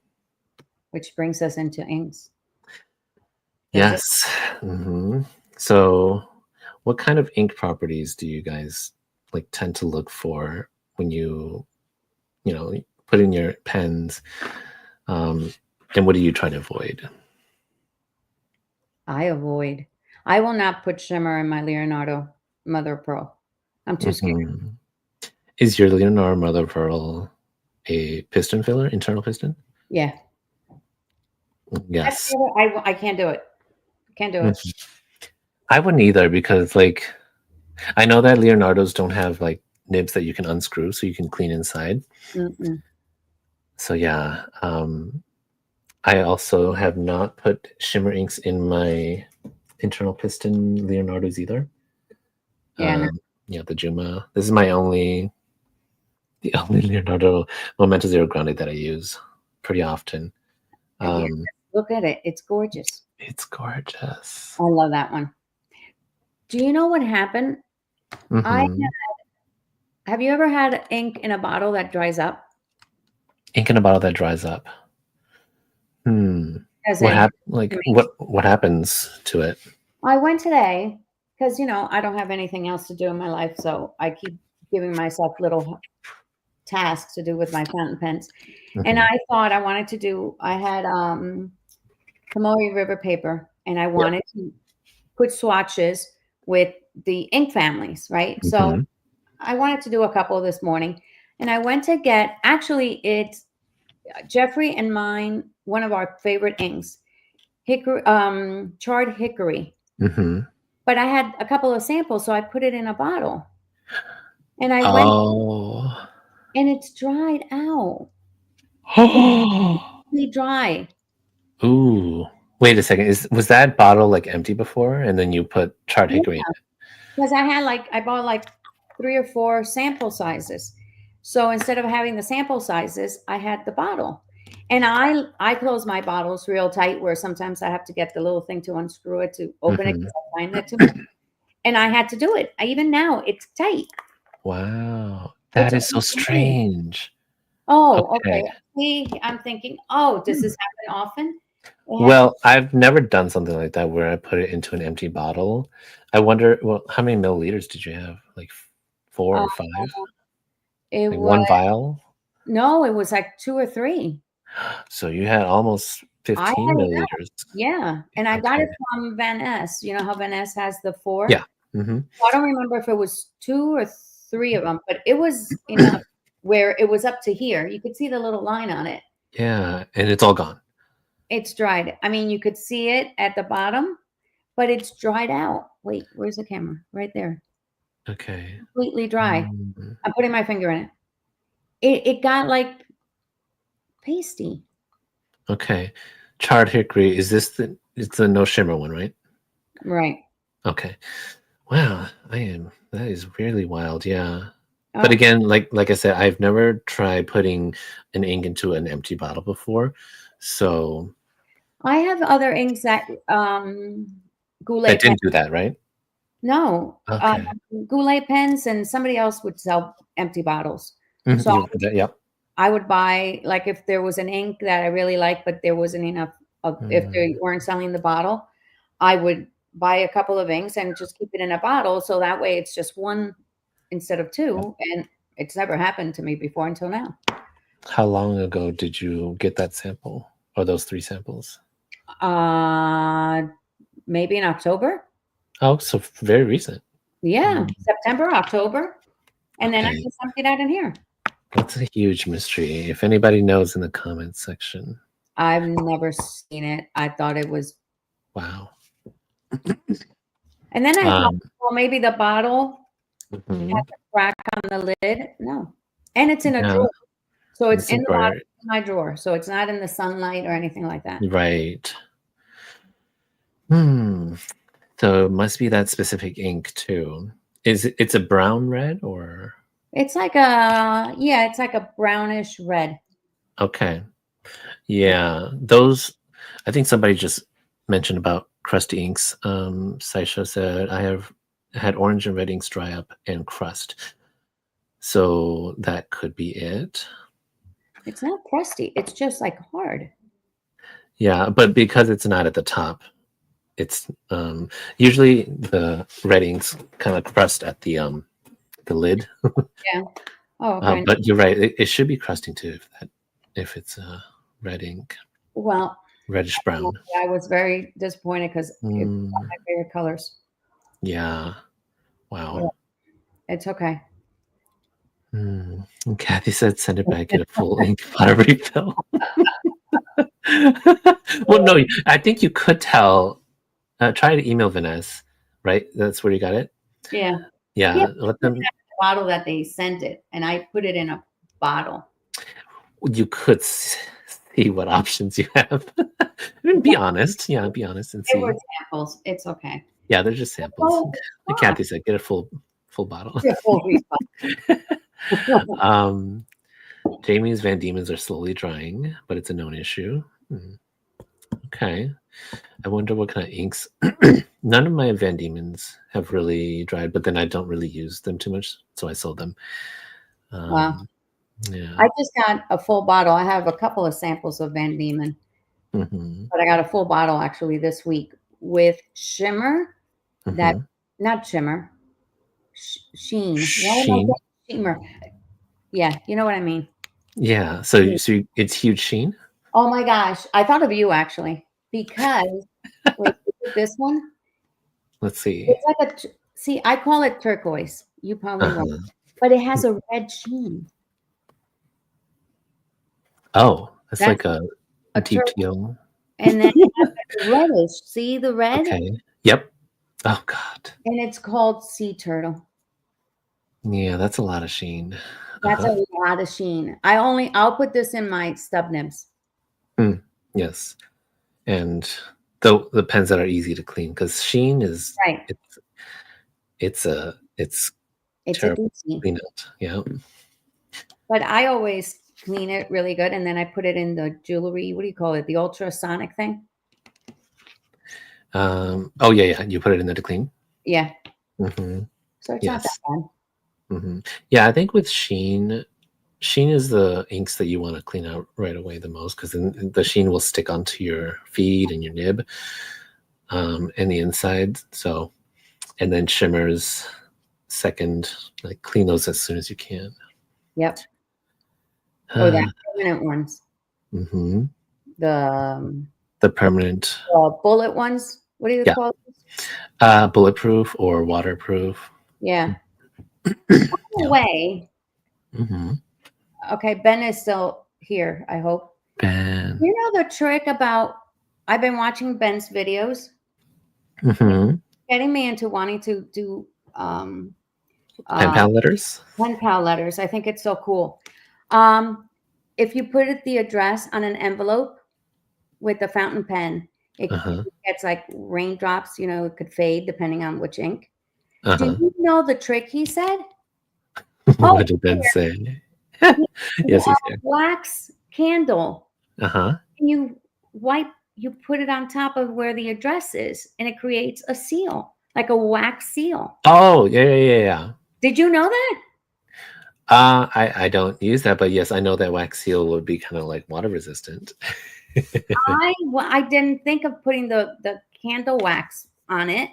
Which brings us into inks. Yes. So what kind of ink properties do you guys like tend to look for when you put in your pens? And what do you try to avoid? I will not put shimmer in my Leonardo Mother of Pearl. I'm too scared. Is your Leonardo Mother of Pearl a piston filler, internal piston? Yeah. Yes. I can't do it. Can't do it. I wouldn't either because I know that Leonardo's don't have like nibs that you can unscrew so you can clean inside. So yeah. I also have not put shimmer inks in my internal piston Leonardo's either. Yeah. Yeah, the Juma. This is the only Leonardo Momento Zero Grande that I use pretty often. Look at it. It's gorgeous. It's gorgeous. I love that one. Do you know what happened? Have you ever had ink in a bottle that dries up? Ink in a bottle that dries up. What happens to it? I went today because I don't have anything else to do in my life, so I keep giving myself little tasks to do with my fountain pens. And I thought I wanted to do. I had Kamori River paper, and I wanted to put swatches with the ink families, right? So I wanted to do a couple this morning, and I went to get. Actually, it's Jeffrey and mine. One of our favorite inks, hickory, charred hickory. But I had a couple of samples, so I put it in a bottle. And I went, and it's dried out. Really dry. Ooh. Wait a second. Was that bottle like empty before, and then you put charred Yeah, hickory in it? because I bought like 3 or 4 sample sizes. So instead of having the sample sizes, I had the bottle. And I close my bottles real tight where sometimes I have to get the little thing to unscrew it to open it Mhm. because I find that too much. And I had to do it. Even now it's tight. Wow. It's That is so okay. strange. Oh, Okay. okay. See, I'm thinking, oh, does this happen often? It Well, I've never done something like that where I put it into an empty bottle. I wonder, well, how many milliliters did you have? Like 4 or 5? it Like was one vial? no, it was like 2 or 3. So you had almost I 15 had milliliters. Yeah, and I got Okay. it from Van Ness. You know how Van Ness has the 4? Yeah. Hmm. I don't remember if it was 2 or 3 of them, but it was enough where it was up to here. You could see the little line on it. Yeah. And it's all gone. It's dried. I mean, you could see it at the bottom, but it's dried out. Wait, where's the camera? Right there. Okay. Completely dry. Mm. I'm putting my finger in it. It got like pasty. Okay. Charred hickory. Is this it's the no shimmer one, right? Right. Okay. Wow. That is really wild. Yeah. Oh, But again, like I said, I've never tried putting an ink into an empty bottle before. So I have other inks that Goulet that didn't do that, right? No, Okay. Goulet pens, and somebody else would sell empty bottles. Mhm. So Yep. I would buy, like, if there was an ink that I really liked, but there wasn't enough of, if they Mm. weren't selling the bottle, I would buy a couple of inks and just keep it in a bottle. So that way it's just one instead of 2. And it's never happened to me before until now. How long ago did you get that sample or those 3 samples? Maybe in October. Oh, so very recent. Yeah, Mm. September, October. And then I Okay. just emptied out in here. That's a huge mystery. If anybody knows in the comments section. I've never seen it. I thought it was, Wow. and then I thought, Um, well, maybe the bottle mhm. has a crack on the lid. No. And it's in a Yeah, drawer. So it's this in is the where, bottom of my drawer. So it's not in the sunlight or anything like that. right. Hmm. So it must be that specific ink too. It's a brown red or It's like it's like a brownish red. okay. Yeah. Those I think somebody just mentioned about crusty inks. Saisha said I have had orange and red inks dry up and crust. So that could be it. It's not crusty. It's just like hard. Yeah, but because it's not at the top, it's usually the red inks kind of crust at the lid. Yeah. Oh, okay. But you're right, it should be crusting too if it's red ink, Well, reddish brown. I was very disappointed because it's one Mm, of my favorite colors. yeah. Wow. It's okay. Mm. And Kathy said send it back, get a full ink bottle refill. Well, no, I think you could tell. Try to email Vanessa, right? That's where you got it. Yeah. Yeah, let them. Bottle that they sent it, and I put it in a bottle. You could see what options you have. Be honest, yeah, be honest and They see. were samples. It's okay. Yeah, they're just samples. Oh, Like Kathy said, get a full bottle. yeah, full refund. Jamie's Van Diemen's are slowly drying, but it's a known issue. Okay. I wonder what kind of inks. None of my Van Diemen's have really dried, but then I don't really use them too much, so I sold them. Wow. Yeah. I just got a full bottle. I have a couple of samples of Van Diemen, Mhm, but I got a full bottle actually this week with shimmer. That mhm. not shimmer, sheen. Why am I Sheen. saying shimmer? Yeah, you know what I mean. Yeah. So it's huge sheen. Oh my gosh, I thought of you actually because wait, is it this one? Let's see. It's like see, I call it turquoise. You probably won't, Uh-huh. but it has a red sheen. Oh, that's like That's a a deep turquoise, teal. and then it has like reddish. See the red, Okay. Yep. Oh God. and it's called sea turtle. Yeah, that's a lot of sheen. That's a lot of sheen. I'll put this in my stub nibs. Yes, and the pens that are easy to clean, because sheen is Right. it's It's terrible a to doozy. clean it. Yeah. But I always clean it really good, and then I put it in the jewelry. What do you call it? The ultrasonic thing. Oh yeah. You put it in there to clean. Yeah. Mm-hmm. So it's not that Yes. bad. Mm-hmm. Yeah, I think with sheen is the inks that you want to clean out right away the most, because then the sheen will stick onto your feed and your nib, and the inside. So, and then shimmers second, like clean those as soon as you can. Yep. Oh, the permanent ones. Mm-hmm. The The permanent, bullet ones. What do you Yeah. call it? bulletproof or waterproof. Yeah. By the way, Mm-hmm. okay, Ben is still here, I hope. Ben. You know the trick about I've been watching Ben's videos, Mm-hmm. getting me into wanting to do Pen pal letters. pen pal letters. I think it's so cool. If you put the address on an envelope with the fountain pen, it gets like raindrops, it could fade depending on which ink. Do you know the trick he said? What did Ben say? Yes, he's here. Wax candle. Uh-huh. You put it on top of where the address is, and it creates a seal, like a wax seal. Oh, yeah. Did you know that? I don't use that, but yes, I know that wax seal would be kind of like water resistant. I didn't think of putting the candle wax on it.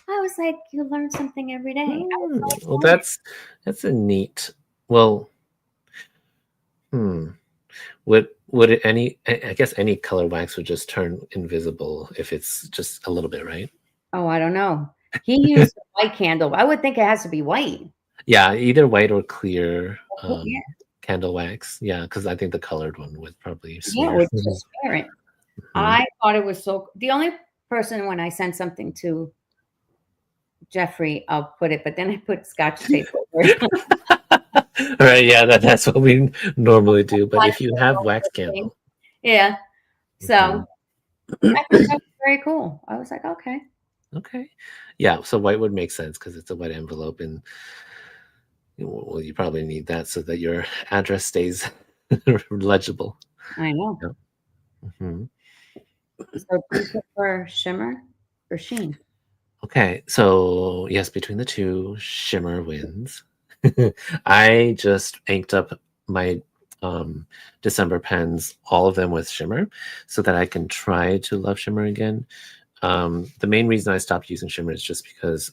I was like, you learn something every day. Well, that's a neat. Well, would it I guess any color wax would just turn invisible if it's just a little bit, right? Oh, I don't know. He used a white candle. I would think it has to be white. Yeah, either white or clear Yeah. candle wax. Yeah, because I think the colored one would probably Yeah, smear. it would just smear it. I thought it was so. The only person when I send something to Jeffrey, I'll put it, but then I put Scotch tape over it. All right, yeah, that's what we normally do. But if you have wax candle, yeah. So I thought that was very cool. I was like, okay. Yeah, so white would make sense because it's a white envelope, and well, you probably need that so that your address stays legible. I know. Yeah. Mm-hmm. So do you prefer shimmer or sheen? Okay, so yes, between the two, shimmer wins. I just inked up my December pens, all of them with shimmer, so that I can try to love shimmer again. The main reason I stopped using shimmer is just because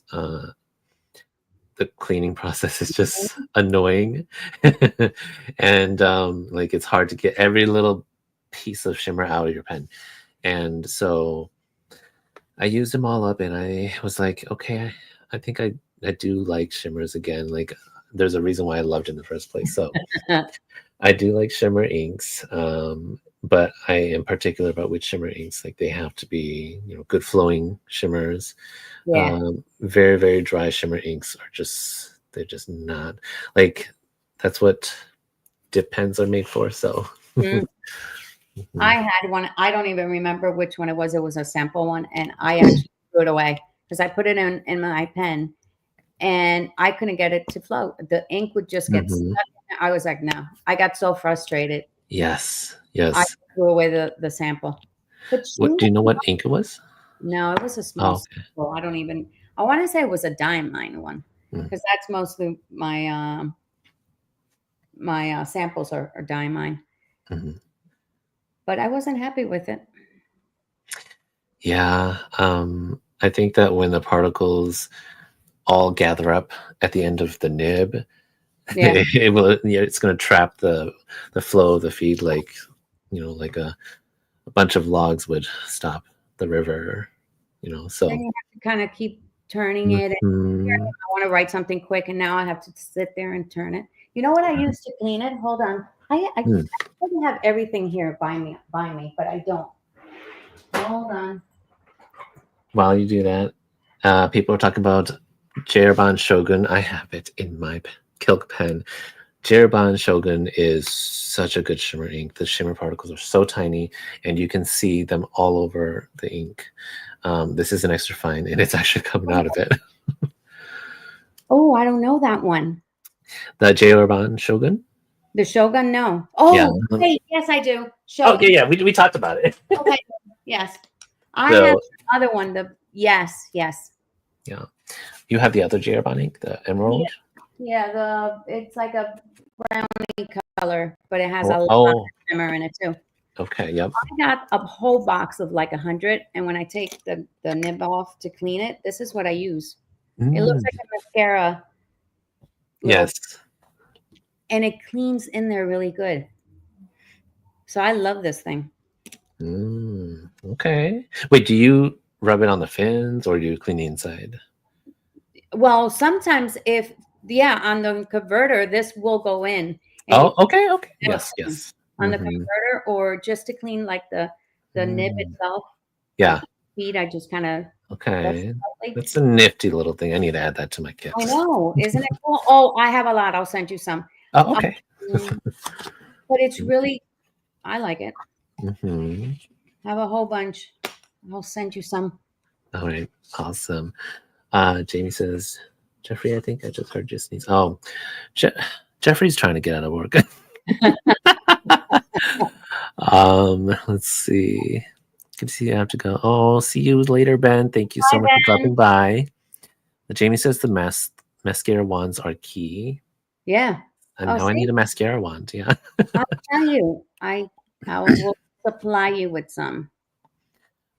the cleaning process is just annoying, and like it's hard to get every little piece of shimmer out of your pen, and so I used them all up, and I was like, okay, I think I do like shimmers again. Like, there's a reason why I loved it in the first place. So I do like shimmer inks, but I am particular about which shimmer inks. Like, they have to be, good flowing shimmers. Yeah. Very, very dry shimmer inks are they're just not. Like, that's what dip pens are made for. So. I had one. I don't even remember which one it was. It was a sample one, and I actually threw it away because I put it in my pen, and I couldn't get it to flow. The ink would just get stuck. I was like, no. I got so frustrated. Yes. I threw away the sample. But do you know what ink it was? No, it was a small sample. I don't even. I want to say it was a diamine one because that's mostly my my samples are diamine. But I wasn't happy with it. Yeah, I think that when the particles all gather up at the end of the nib, it's going to trap the flow of the feed, like like a bunch of logs would stop the river. So then you have to kind of keep turning it. And I want to write something quick, and now I have to sit there and turn it. You know what I used to clean it? Hold on. I couldn't have everything here by me, but I don't. Hold on. While you do that, people are talking about Jeroban Shogun. I have it in my Kilk pen. Jeroban Shogun is such a good shimmer ink. The shimmer particles are so tiny, and you can see them all over the ink. This is an extra fine, and it's actually coming out of it. Oh, I don't know that one. The Jeroban Shogun. The Shogun, no. Oh, Yeah. wait, yes, I do. Oh, Shogun. yeah. We talked about it. Okay, yes. I So- have another one. Yes. You have the other Jeroban ink, the emerald. Yeah, it's like a brownie color, but it has a lot Oh, of shimmer in it too. okay. Yep. I got a whole box of like 100, and when I take the nib off to clean it, this is what I use. It looks like a mascara. Yes. And it cleans in there really good. So I love this thing. Okay. Wait, do you rub it on the fins or do you clean the inside? Well, sometimes on the converter, this will go in. And Oh, okay. Yeah. Yes. on the Mhm. converter, or just to clean like the nib Mm. itself. Yeah. Feed, I just kind of Okay. like, That's a nifty little thing. I need to add that to my kit. I know, isn't it cool? Oh, I have a lot. I'll send you some. Oh, okay. But it's really, I like it. Hmm. I have a whole bunch. I'll send you some. All right. Awesome. Jamie says, Jeffrey, I think I just heard you sneeze. Oh, Jeffrey's trying to get out of work. Let's see. Good to see you. I have to go. Oh, see you later, Ben. Thank you so Bye, much for Ben. dropping by. Jamie says the mascara wands are key. Yeah, And Oh, now I see? need a mascara wand. Yeah. I'll tell you. I will supply you with some.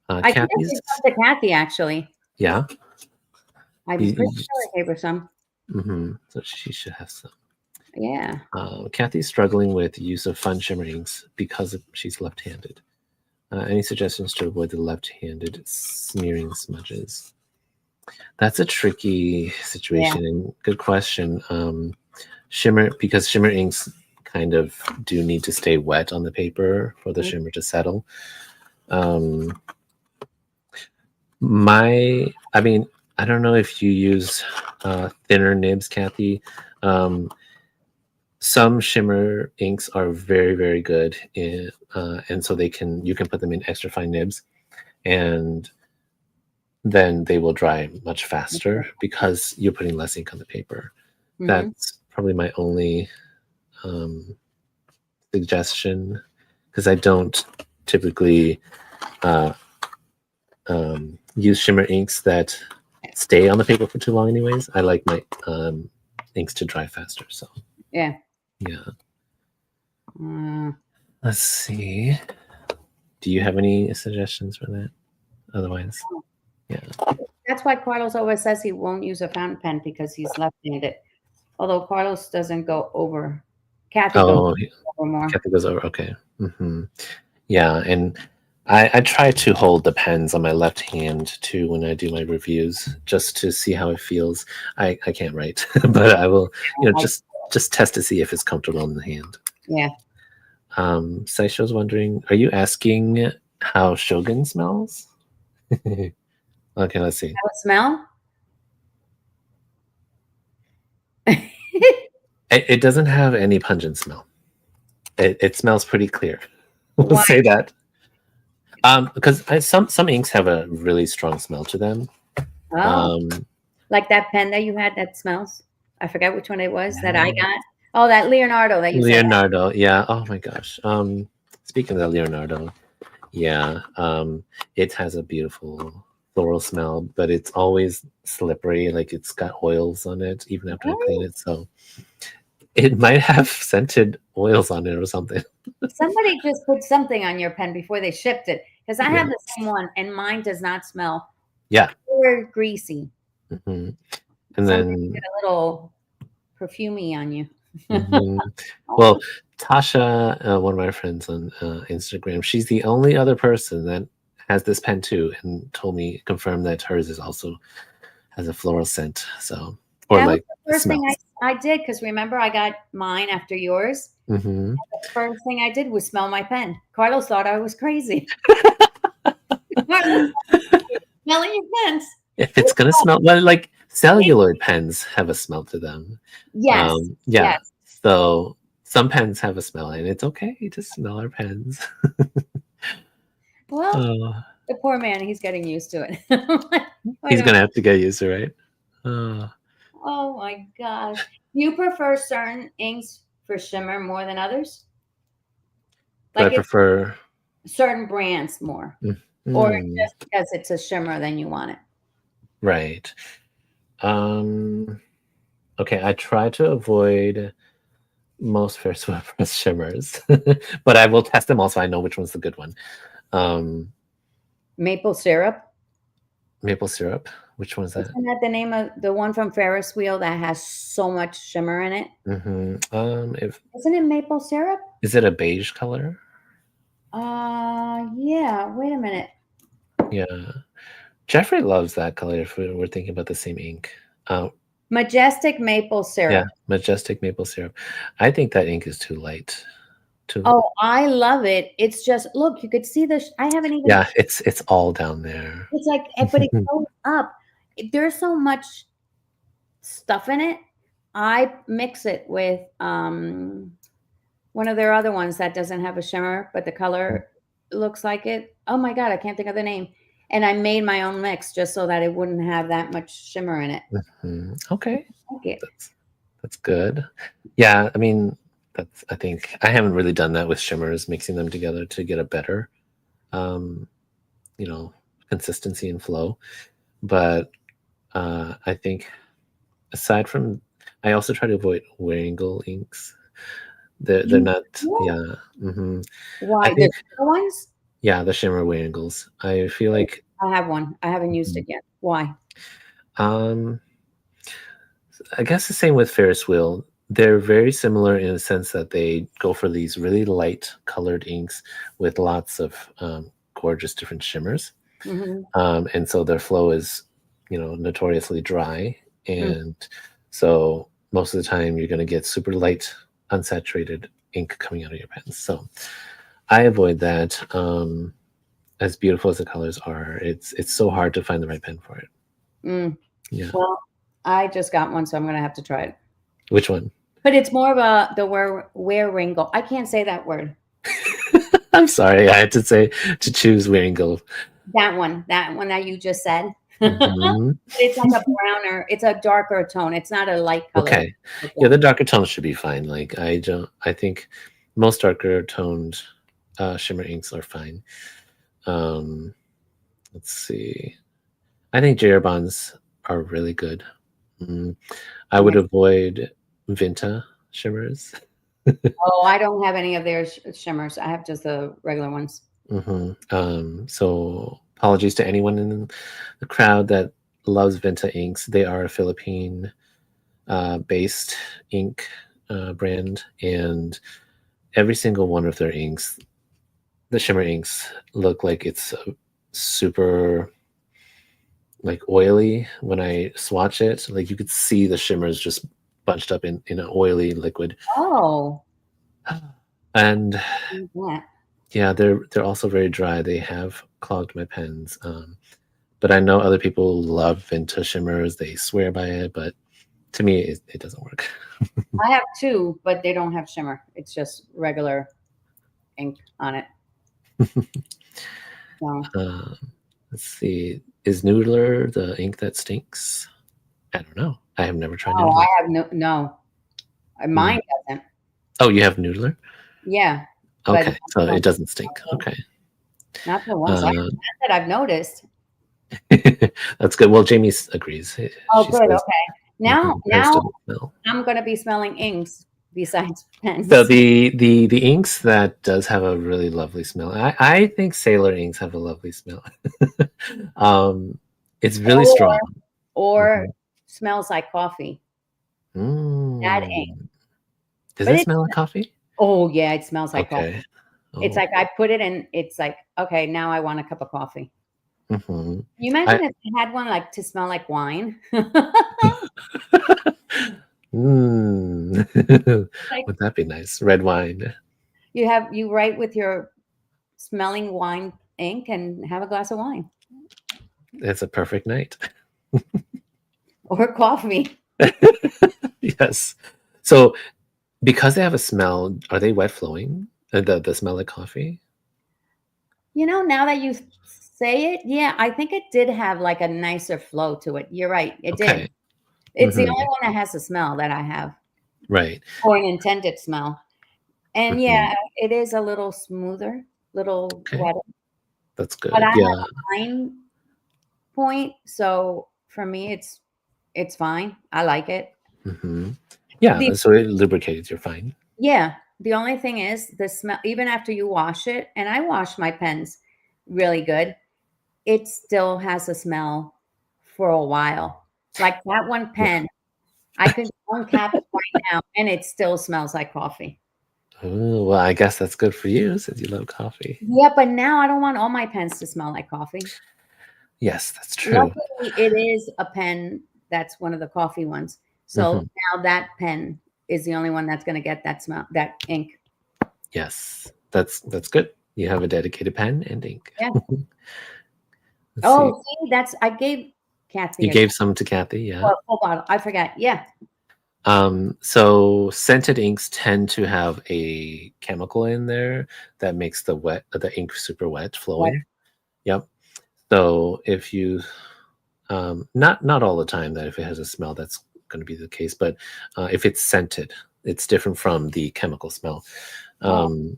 I can Kathy's. give some to Kathy, actually. Yeah. I'm You- pretty you sure I gave her some. So she should have some. Yeah. Kathy's struggling with use of fun shimmer inks because she's left-handed. Any suggestions to avoid the left-handed smearing smudges? That's a tricky situation and good question. Because shimmer inks kind of do need to stay wet on the paper for the shimmer to settle. I don't know if you use thinner nibs, Kathy. Some shimmer inks are very, very good, and so you can put them in extra fine nibs, and then they will dry much faster because you're putting less ink on the paper. Mhm. That's probably my only suggestion, because I don't typically use shimmer inks that stay on the paper for too long anyways. I like my inks to dry faster. So Yeah. Let's see. Do you have any suggestions for that? Otherwise, That's why Carlos always says he won't use a fountain pen because he's left-handed. Although Carlos doesn't go over. Kathy goes over more. Kathy goes over. Okay. Yeah, and I try to hold the pens on my left hand too when I do my reviews, just to see how it feels. I can't write, but I will, just test to see if it's comfortable in the hand. Yeah. Saisho's wondering, are you asking how Shogun smells? Okay, let's see. Have a smell? It doesn't have any pungent smell. It smells pretty clear. We'll Why? say that. Because some inks have a really strong smell to them. Oh, like that pen that you had that smells? I forget which one it was that I got. Oh, that Leonardo that you said. Leonardo, yeah. Oh my gosh. Speaking of that Leonardo, yeah. It has a beautiful floral smell, but it's always slippery, like it's got oils on it, even after I clean it. So it might have scented oils on it or something. Somebody just put something on your pen before they shipped it. Because I have the same one and mine does not smell. Yeah. Or greasy. And Somebody then did a little perfumey on you. well, Tasha, one of my friends on Instagram, she's the only other person that has this pen too, and confirmed that hers is also has a floral scent. So, or that like was the first thing smells. I did, because remember I got mine after yours. Mm-hmm. The first thing I did was smell my pen. Carlos thought I was crazy. Carlos, smelling your pens. If it's gonna smell, well, like celluloid pens have a smell to them. Yes. Yeah. Yes. So some pens have a smell, and it's okay to smell our pens. Well, Oh, the poor man, he's getting used to it. I he's don't- gonna have to get used to it, right? Oh, Oh my gosh. Do you prefer certain inks for shimmer more than others? but I Like it's prefer. certain brands more, or Mm, just because it's a shimmer, then you want it. right. Okay, I try to avoid most Ferris wheel press shimmers, but I will test them also. I know which one's the good one. Um, Maple syrup. maple syrup. Which one's that? Isn't that the name of the one from Ferris wheel that has so much shimmer in it? If Isn't it maple syrup? is it a beige color? Yeah. Wait a minute. Yeah, Jeffrey loves that color. If we're thinking about the same ink, Majestic maple syrup. yeah, majestic maple syrup. I think that ink is too light. Too Oh, I love it. It's just look, you could see the. I haven't even. yeah, it's all down there. It's like, but it goes up. There's so much stuff in it. I mix it with one of their other ones that doesn't have a shimmer, but the color looks like it. Oh my God, I can't think of the name. And I made my own mix just so that it wouldn't have that much shimmer in it. Okay, I like it. that's good. Yeah, I mean, I think I haven't really done that with shimmers, mixing them together to get a better, um, consistency and flow. But I think aside from, I also try to avoid Waringle inks. They're not, yeah. Why? I think, The ones? yeah, the shimmer Waringles. I feel like, I have one. I haven't used it yet. Why? I guess the same with Ferris wheel. They're very similar in the sense that they go for these really light colored inks with lots of gorgeous different shimmers. And so their flow is, notoriously dry. And so most of the time you're going to get super light, unsaturated ink coming out of your pens. So I avoid that. As beautiful as the colors are, it's so hard to find the right pen for it. Yeah. Well, I just got one, so I'm going to have to try it. Which one? But it's more of the Waringle. I can't say that word. I'm sorry, I had to choose Waringle. That one that you just said. Mhm. It's like a browner. It's a darker tone. It's not a light color. Okay. Yeah, the darker tones should be fine. Like I think most darker toned shimmer inks are fine. Let's see. I think Jerabons are really good. I would avoid Vinta shimmers. Oh, I don't have any of their shimmers. I have just the regular ones. So apologies to anyone in the crowd that loves Vinta inks. They are a Philippine based ink brand, and every single one of their inks, the shimmer inks, look like it's super like oily when I swatch it. Like you could see the shimmers just bunched up in an oily liquid. Oh. And Yeah. yeah, they're also very dry. They have clogged my pens. But I know other people love Vinta shimmers. They swear by it, but to me, it doesn't work. I have two, but they don't have shimmer. It's just regular ink on it. So. Let's see. Is Noodler the ink that stinks? I don't know. I have never tried Noodler. I have no. Mine doesn't. Oh, you have Noodler? Yeah. Okay, so it doesn't stink. Okay. Not the ones that I've noticed. That's good. Well, Jamie agrees. She good. says, Okay. Now smell. I'm going to be smelling inks besides pens. So the inks that does have a really lovely smell. I think Sailor inks have a lovely smell. It's really strong. Or smells like coffee. That ink. Does it smell like coffee? Oh yeah, it smells like Okay. coffee. It's like I put it in. It's like, okay, now I want a cup of coffee. You imagine if I had one like to smell like wine? Would that be nice? Red wine. You write with your smelling wine ink and have a glass of wine. It's a perfect night. Or coffee. Yes. So Because they have a smell, are they wet flowing? The smell like coffee? Now that you say it, yeah, I think it did have like a nicer flow to it. You're right. It did. Okay. It's the Mhm. only one that has a smell that I have, Right. or an intended smell. And Mhm. yeah, it is a little smoother, little Okay. wetter. That's But good. I Yeah. have a fine point, so for me, it's fine. I like it. Mhm. Yeah, The so it lubricates your fine. Yeah, the only thing is the smell. Even after you wash it, and I wash my pens really good, it still has a smell for a while. Like that one Yeah. pen, I could uncap it right now, and it still smells like coffee. Ooh, well, I guess that's good for you since you love coffee. Yeah, but now I don't want all my pens to smell like coffee. Yes, that's true. Luckily, it is a pen that's one of the coffee ones. So Mhm. now that pen is the only one that's going to get that smell, that ink. Yes. That's good. You have a dedicated pen and ink. Yeah. Let's see. Oh, see, I gave Kathy You gave some to Kathy, yeah. full bottle. I forgot. Yeah. So scented inks tend to have a chemical in there that makes the ink super wet flowing. Yep. So if you not all the time that if it has a smell that's going to be the case, but if it's scented, it's different from the chemical smell. Um,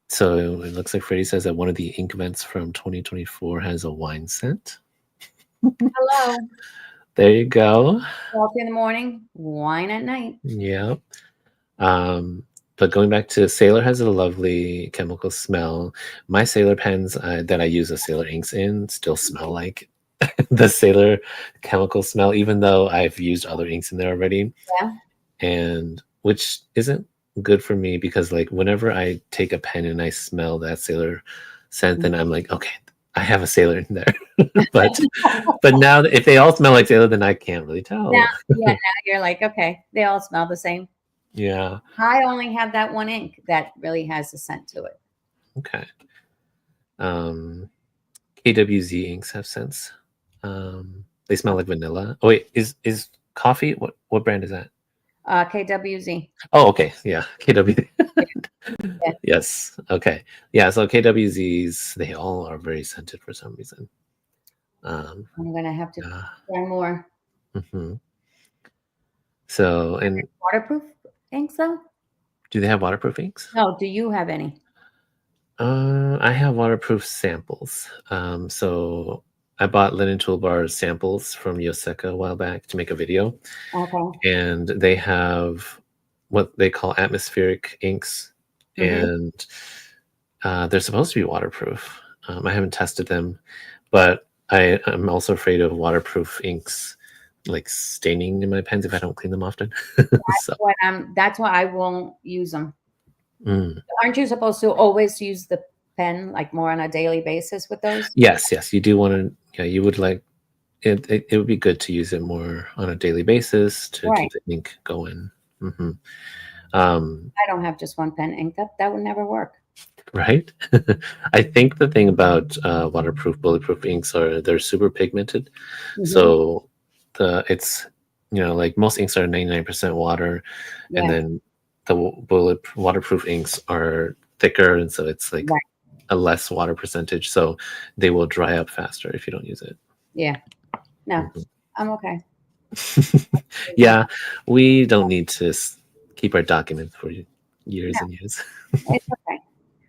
so it looks like Freddie says that one of the ink vents from 2024 has a wine scent. Hello. There you go. Coffee in the morning, wine at night. Yeah. But going back to Sailor has a lovely chemical smell. My Sailor pens that I use the Sailor inks in still smell like the Sailor chemical smell, even though I've used other inks in there already. Yeah. And which isn't good for me because like whenever I take a pen and I smell that Sailor scent, then I'm like, okay, I have a Sailor in there. but now if they all smell like Sailor, then I can't really tell. Now you're like, okay, they all smell the same. Yeah. I only have that one ink that really has a scent to it. Okay. KWZ inks have scents. They smell like vanilla. Oh wait, is coffee? What brand is that? KWZ. Oh, okay. Yeah, KWZ. Yes. Okay. Yeah. So KWZs, they all are very scented for some reason. I'm gonna have to Uh, try more. mhm. So, and Waterproof inks, though? do they have waterproof inks? No. Do you have any? I have waterproof samples. So I bought Linen Toolbar samples from Yoseka a while back to make a video, Okay. and they have what they call atmospheric inks, and they're supposed to be waterproof. I haven't tested them, but I'm also afraid of waterproof inks like staining in my pens if I don't clean them often. So, That's why I won't use them. mm. Aren't you supposed to always use the pen like more on a daily basis with those? Yes, you do want to. Yeah, you would like it. It would be good to use it more on a daily basis to Right. keep the ink going. Hmm. I don't have just one pen ink. That would never work. Right. I think the thing about waterproof, bulletproof inks are they're super pigmented. So it's like most inks are 99% water, and Yeah. then the waterproof inks are thicker, and so it's like Right. a less water percentage. So they will dry up faster if you don't use it. Yeah. No, Mhm. I'm okay. Yeah, we don't need to keep our documents for years and years. It's okay.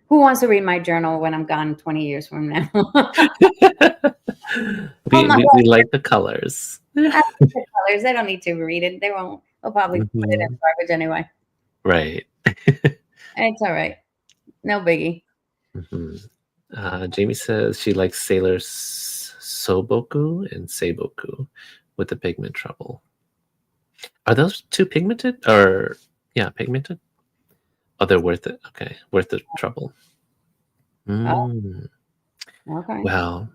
Who wants to read my journal when I'm gone 20 years from now? we like the colors. I like the colors. They don't need to read it. They won't. They'll probably put it in garbage anyway. Right. It's all right. No biggie. Jamie says she likes Sailor Soboku and Seiboku with the pigment trouble. Are those two pigmented or pigmented? Oh, they're worth it. Okay, worth the trouble. Okay. Well,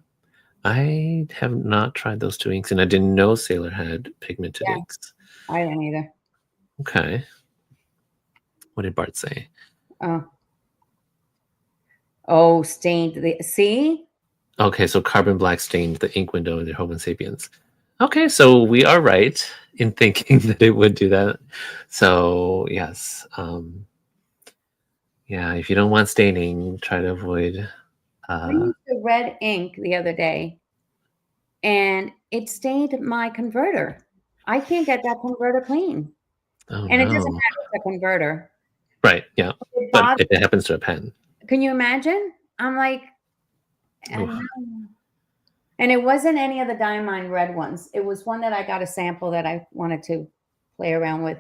I have not tried those two inks, and I didn't know Sailor had pigmented inks. I don't either. Okay. What did Bart say? Oh, stained. See? Okay, so carbon black stained the ink window in their Homo sapiens. Okay, so we are right. in thinking that it would do that. So yes, yeah. If you don't want staining, try to avoid. I used the red ink the other day, and it stained my converter. I can't get that converter clean, Oh and it doesn't no! matter if it's a converter. Right? Yeah. It But bothers. if it happens to a pen, Can you imagine? I'm like, oof. and it wasn't any of the Diamond red ones. It was one that I got a sample that I wanted to play around with,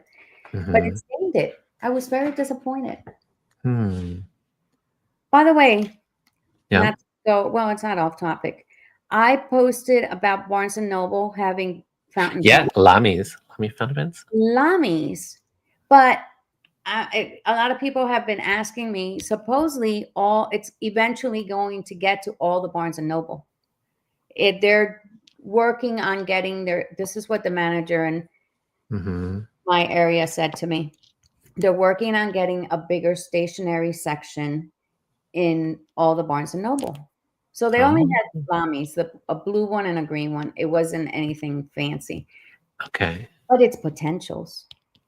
but Mhm. it stained it. I was very disappointed. Hmm. By the way, Yeah. not to go, well, it's not off topic. I posted about Barnes and Noble having fountain Yeah. pens, Lamy fountain pens. Lamies, but a lot of people have been asking me. Supposedly, it's eventually going to get to all the Barnes and Noble. They're working on getting their. This is what the manager in Mm-hmm. my area said to me. They're working on getting a bigger stationery section in all the Barnes and Noble. So they only had Lamies, a blue one and a green one. It wasn't anything fancy, Okay. but it's potentials.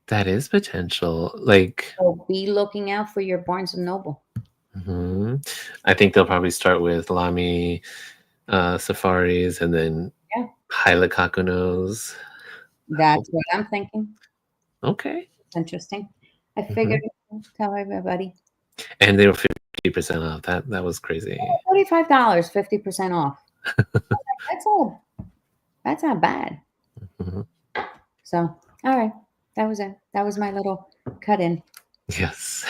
That is potential. Like, So be looking out for your Barnes and Noble. mhm. I think they'll probably start with Lamy safaris and then Yeah. Pilot Kakunos. That's what I'm thinking. Okay. It's interesting. I figured I'd tell everybody. And they were 50% off. That was crazy. $45, 50% off. That's all. That's not bad. Mhm. So, all right. That was it. That was my little cut in. Yes.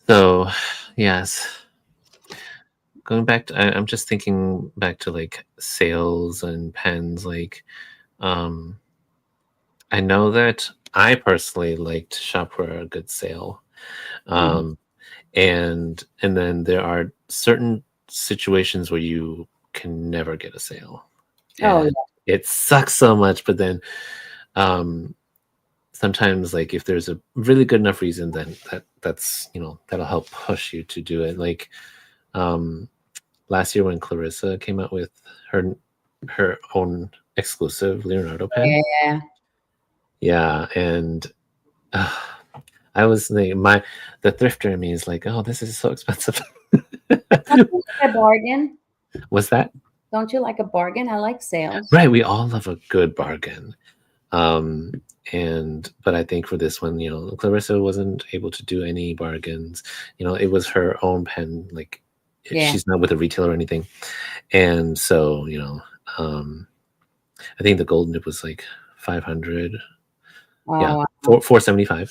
So, yes. Going back to, I'm just thinking back to like sales and pens. Like, I know that I personally like to shop for a good sale. And then there are certain situations where you can never get a sale. Oh, And it sucks so much, but then sometimes like if there's a really good enough reason, then that's that'll help push you to do it. Like last year when Clarissa came out with her own exclusive Leonardo pen. yeah. Yeah, and I was the thrifter in me is like, oh, this is so expensive. Don't you like a bargain? What's that? Don't you like a bargain? I like sales. Right, we all love a good bargain. But I think for this one, Clarissa wasn't able to do any bargains. It was her own pen, like she's not with a retailer or anything. And so, I think the gold nib was like 500. Oh, Yeah, wow. 475.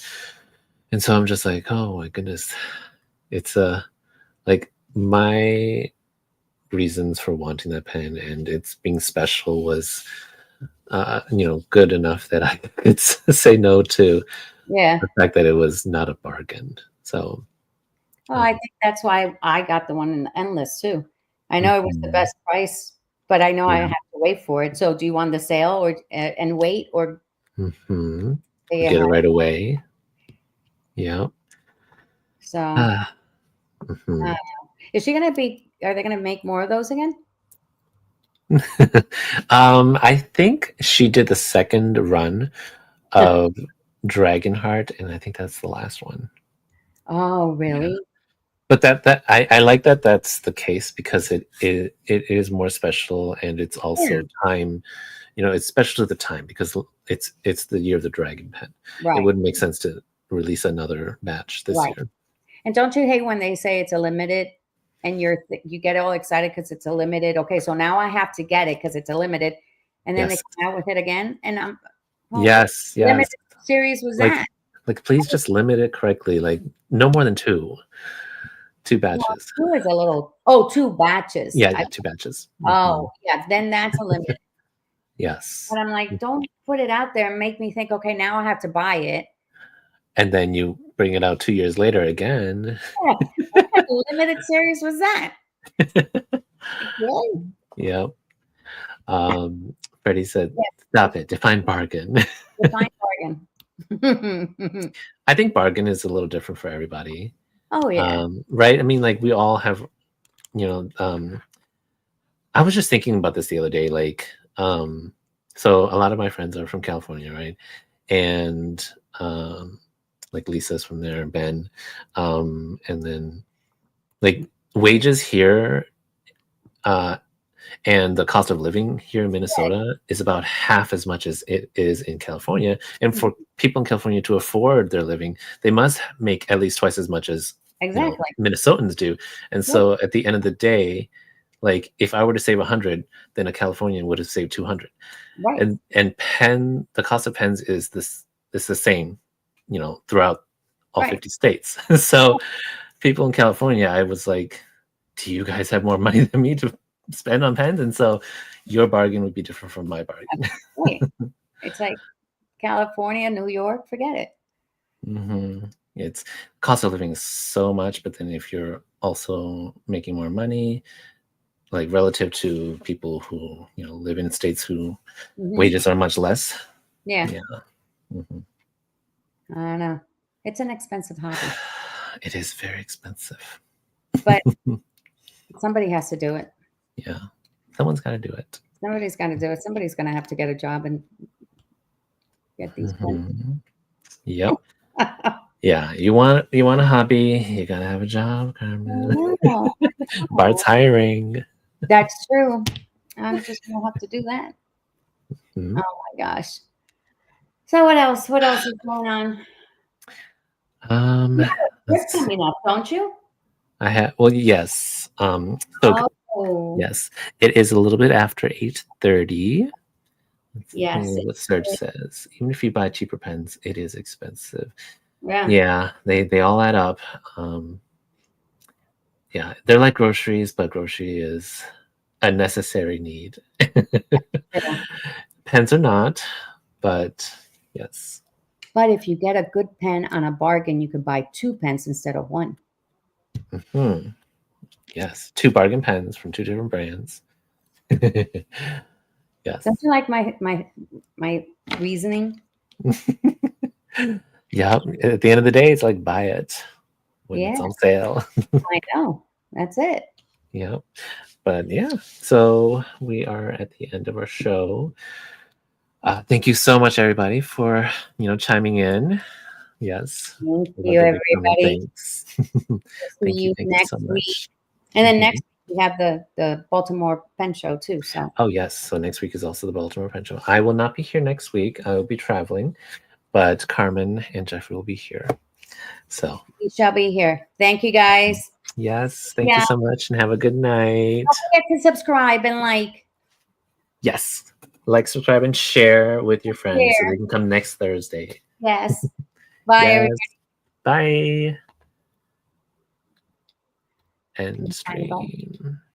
And so I'm just like, oh my goodness. It's like my reasons for wanting that pen and it's being special was good enough that I could say no to the fact that it was not a bargain. So I think that's why I got the one in the Endless too. I know it was the best price, but I know I have to wait for it. So do you want the sale or and wait or get it right away? Yeah. So is she gonna be? Are they gonna make more of those again? I think she did the second run of Dragonheart, and I think that's the last one. Oh, really? Yeah. But that I like that that's the case because it is more special and it's also time. It's special at the time because it's the year of the dragon pen. Right. It wouldn't make sense to release another batch this year. And don't you hate when they say it's a limited and you get all excited because it's a limited? Okay, so now I have to get it because it's a limited, and then they come out with it again, and I'm yes. Limited series was that? Like, please just limit it correctly. Like, no more than two batches. Well, 2 is a little. 2 batches. Yeah, 2 batches. Oh, yeah. Then that's a limit. Yes. But I'm like, don't put it out there and make me think, okay, now I have to buy it. And then you bring it out 2 years later again. Yeah. What kind of limited series was that? Really? Yep. Freddie said, stop it. Define bargain. Define bargain. I think bargain is a little different for everybody. Oh, yeah. Right? I mean, like, we all have, I was just thinking about this the other day. Like, So a lot of my friends are from California, right? And like Lisa's from there, Ben, and then like wages here and the cost of living here in Minnesota is about half as much as it is in California. And for people in California to afford their living, they must make at least twice as much as Exactly. Minnesotans do. And so at the end of the day, like if I were to save 100, then a Californian would have saved 200. Right. And pen, the cost of pens is the same, throughout all 50 states. So people in California, I was like, do you guys have more money than me to spend on pens? And so your bargain would be different from my bargain. Right. It's like California, New York, forget it. It's cost of living is so much, but then if you're also making more money, like relative to people who live in states who wages are much less. Yeah. Mhm. I don't know. It's an expensive hobby. It is very expensive. But somebody has to do it. Yeah. Someone's got to do it. Somebody's got to do it. Somebody's going to have to get a job and get these pens. Yep. Yeah. You want a hobby, you got to have a job, Carmen. Bart's hiring. That's true. I'm just going to have to do that. Oh my gosh. So what else? What else is going on? You're coming up, don't you? I have. Well, yes. Yes, it is a little bit after 8:30. Yes. What Serge says. Even if you buy cheaper pens, it is expensive. Yeah. Yeah. They all add up. Yeah, they're like groceries, but grocery is a necessary need. Pens are not, but yes. But if you get a good pen on a bargain, you could buy 2 pens instead of 1. Yes, 2 bargain pens from 2 different brands. Yes. Don't you like my reasoning? Yeah. At the end of the day, it's like buy it when it's on sale. I know. That's it. Yeah. But yeah, so we are at the end of our show. Thank you so much, everybody, for chiming in. Yes. Thank you, everybody. Thanks. Thank you next week. And then next week we have the Baltimore Pen Show too. So. Oh yes. So next week is also the Baltimore Pen Show. I will not be here next week. I will be traveling, but Carmen and Jeffrey will be here. So we shall be here. Thank you, guys. Yes. Thank you so much, and have a good night. Don't forget to subscribe and like. Yes. Like, subscribe, and share with your friends so they can come next Thursday. Yes. Bye, everybody. Bye. End stream.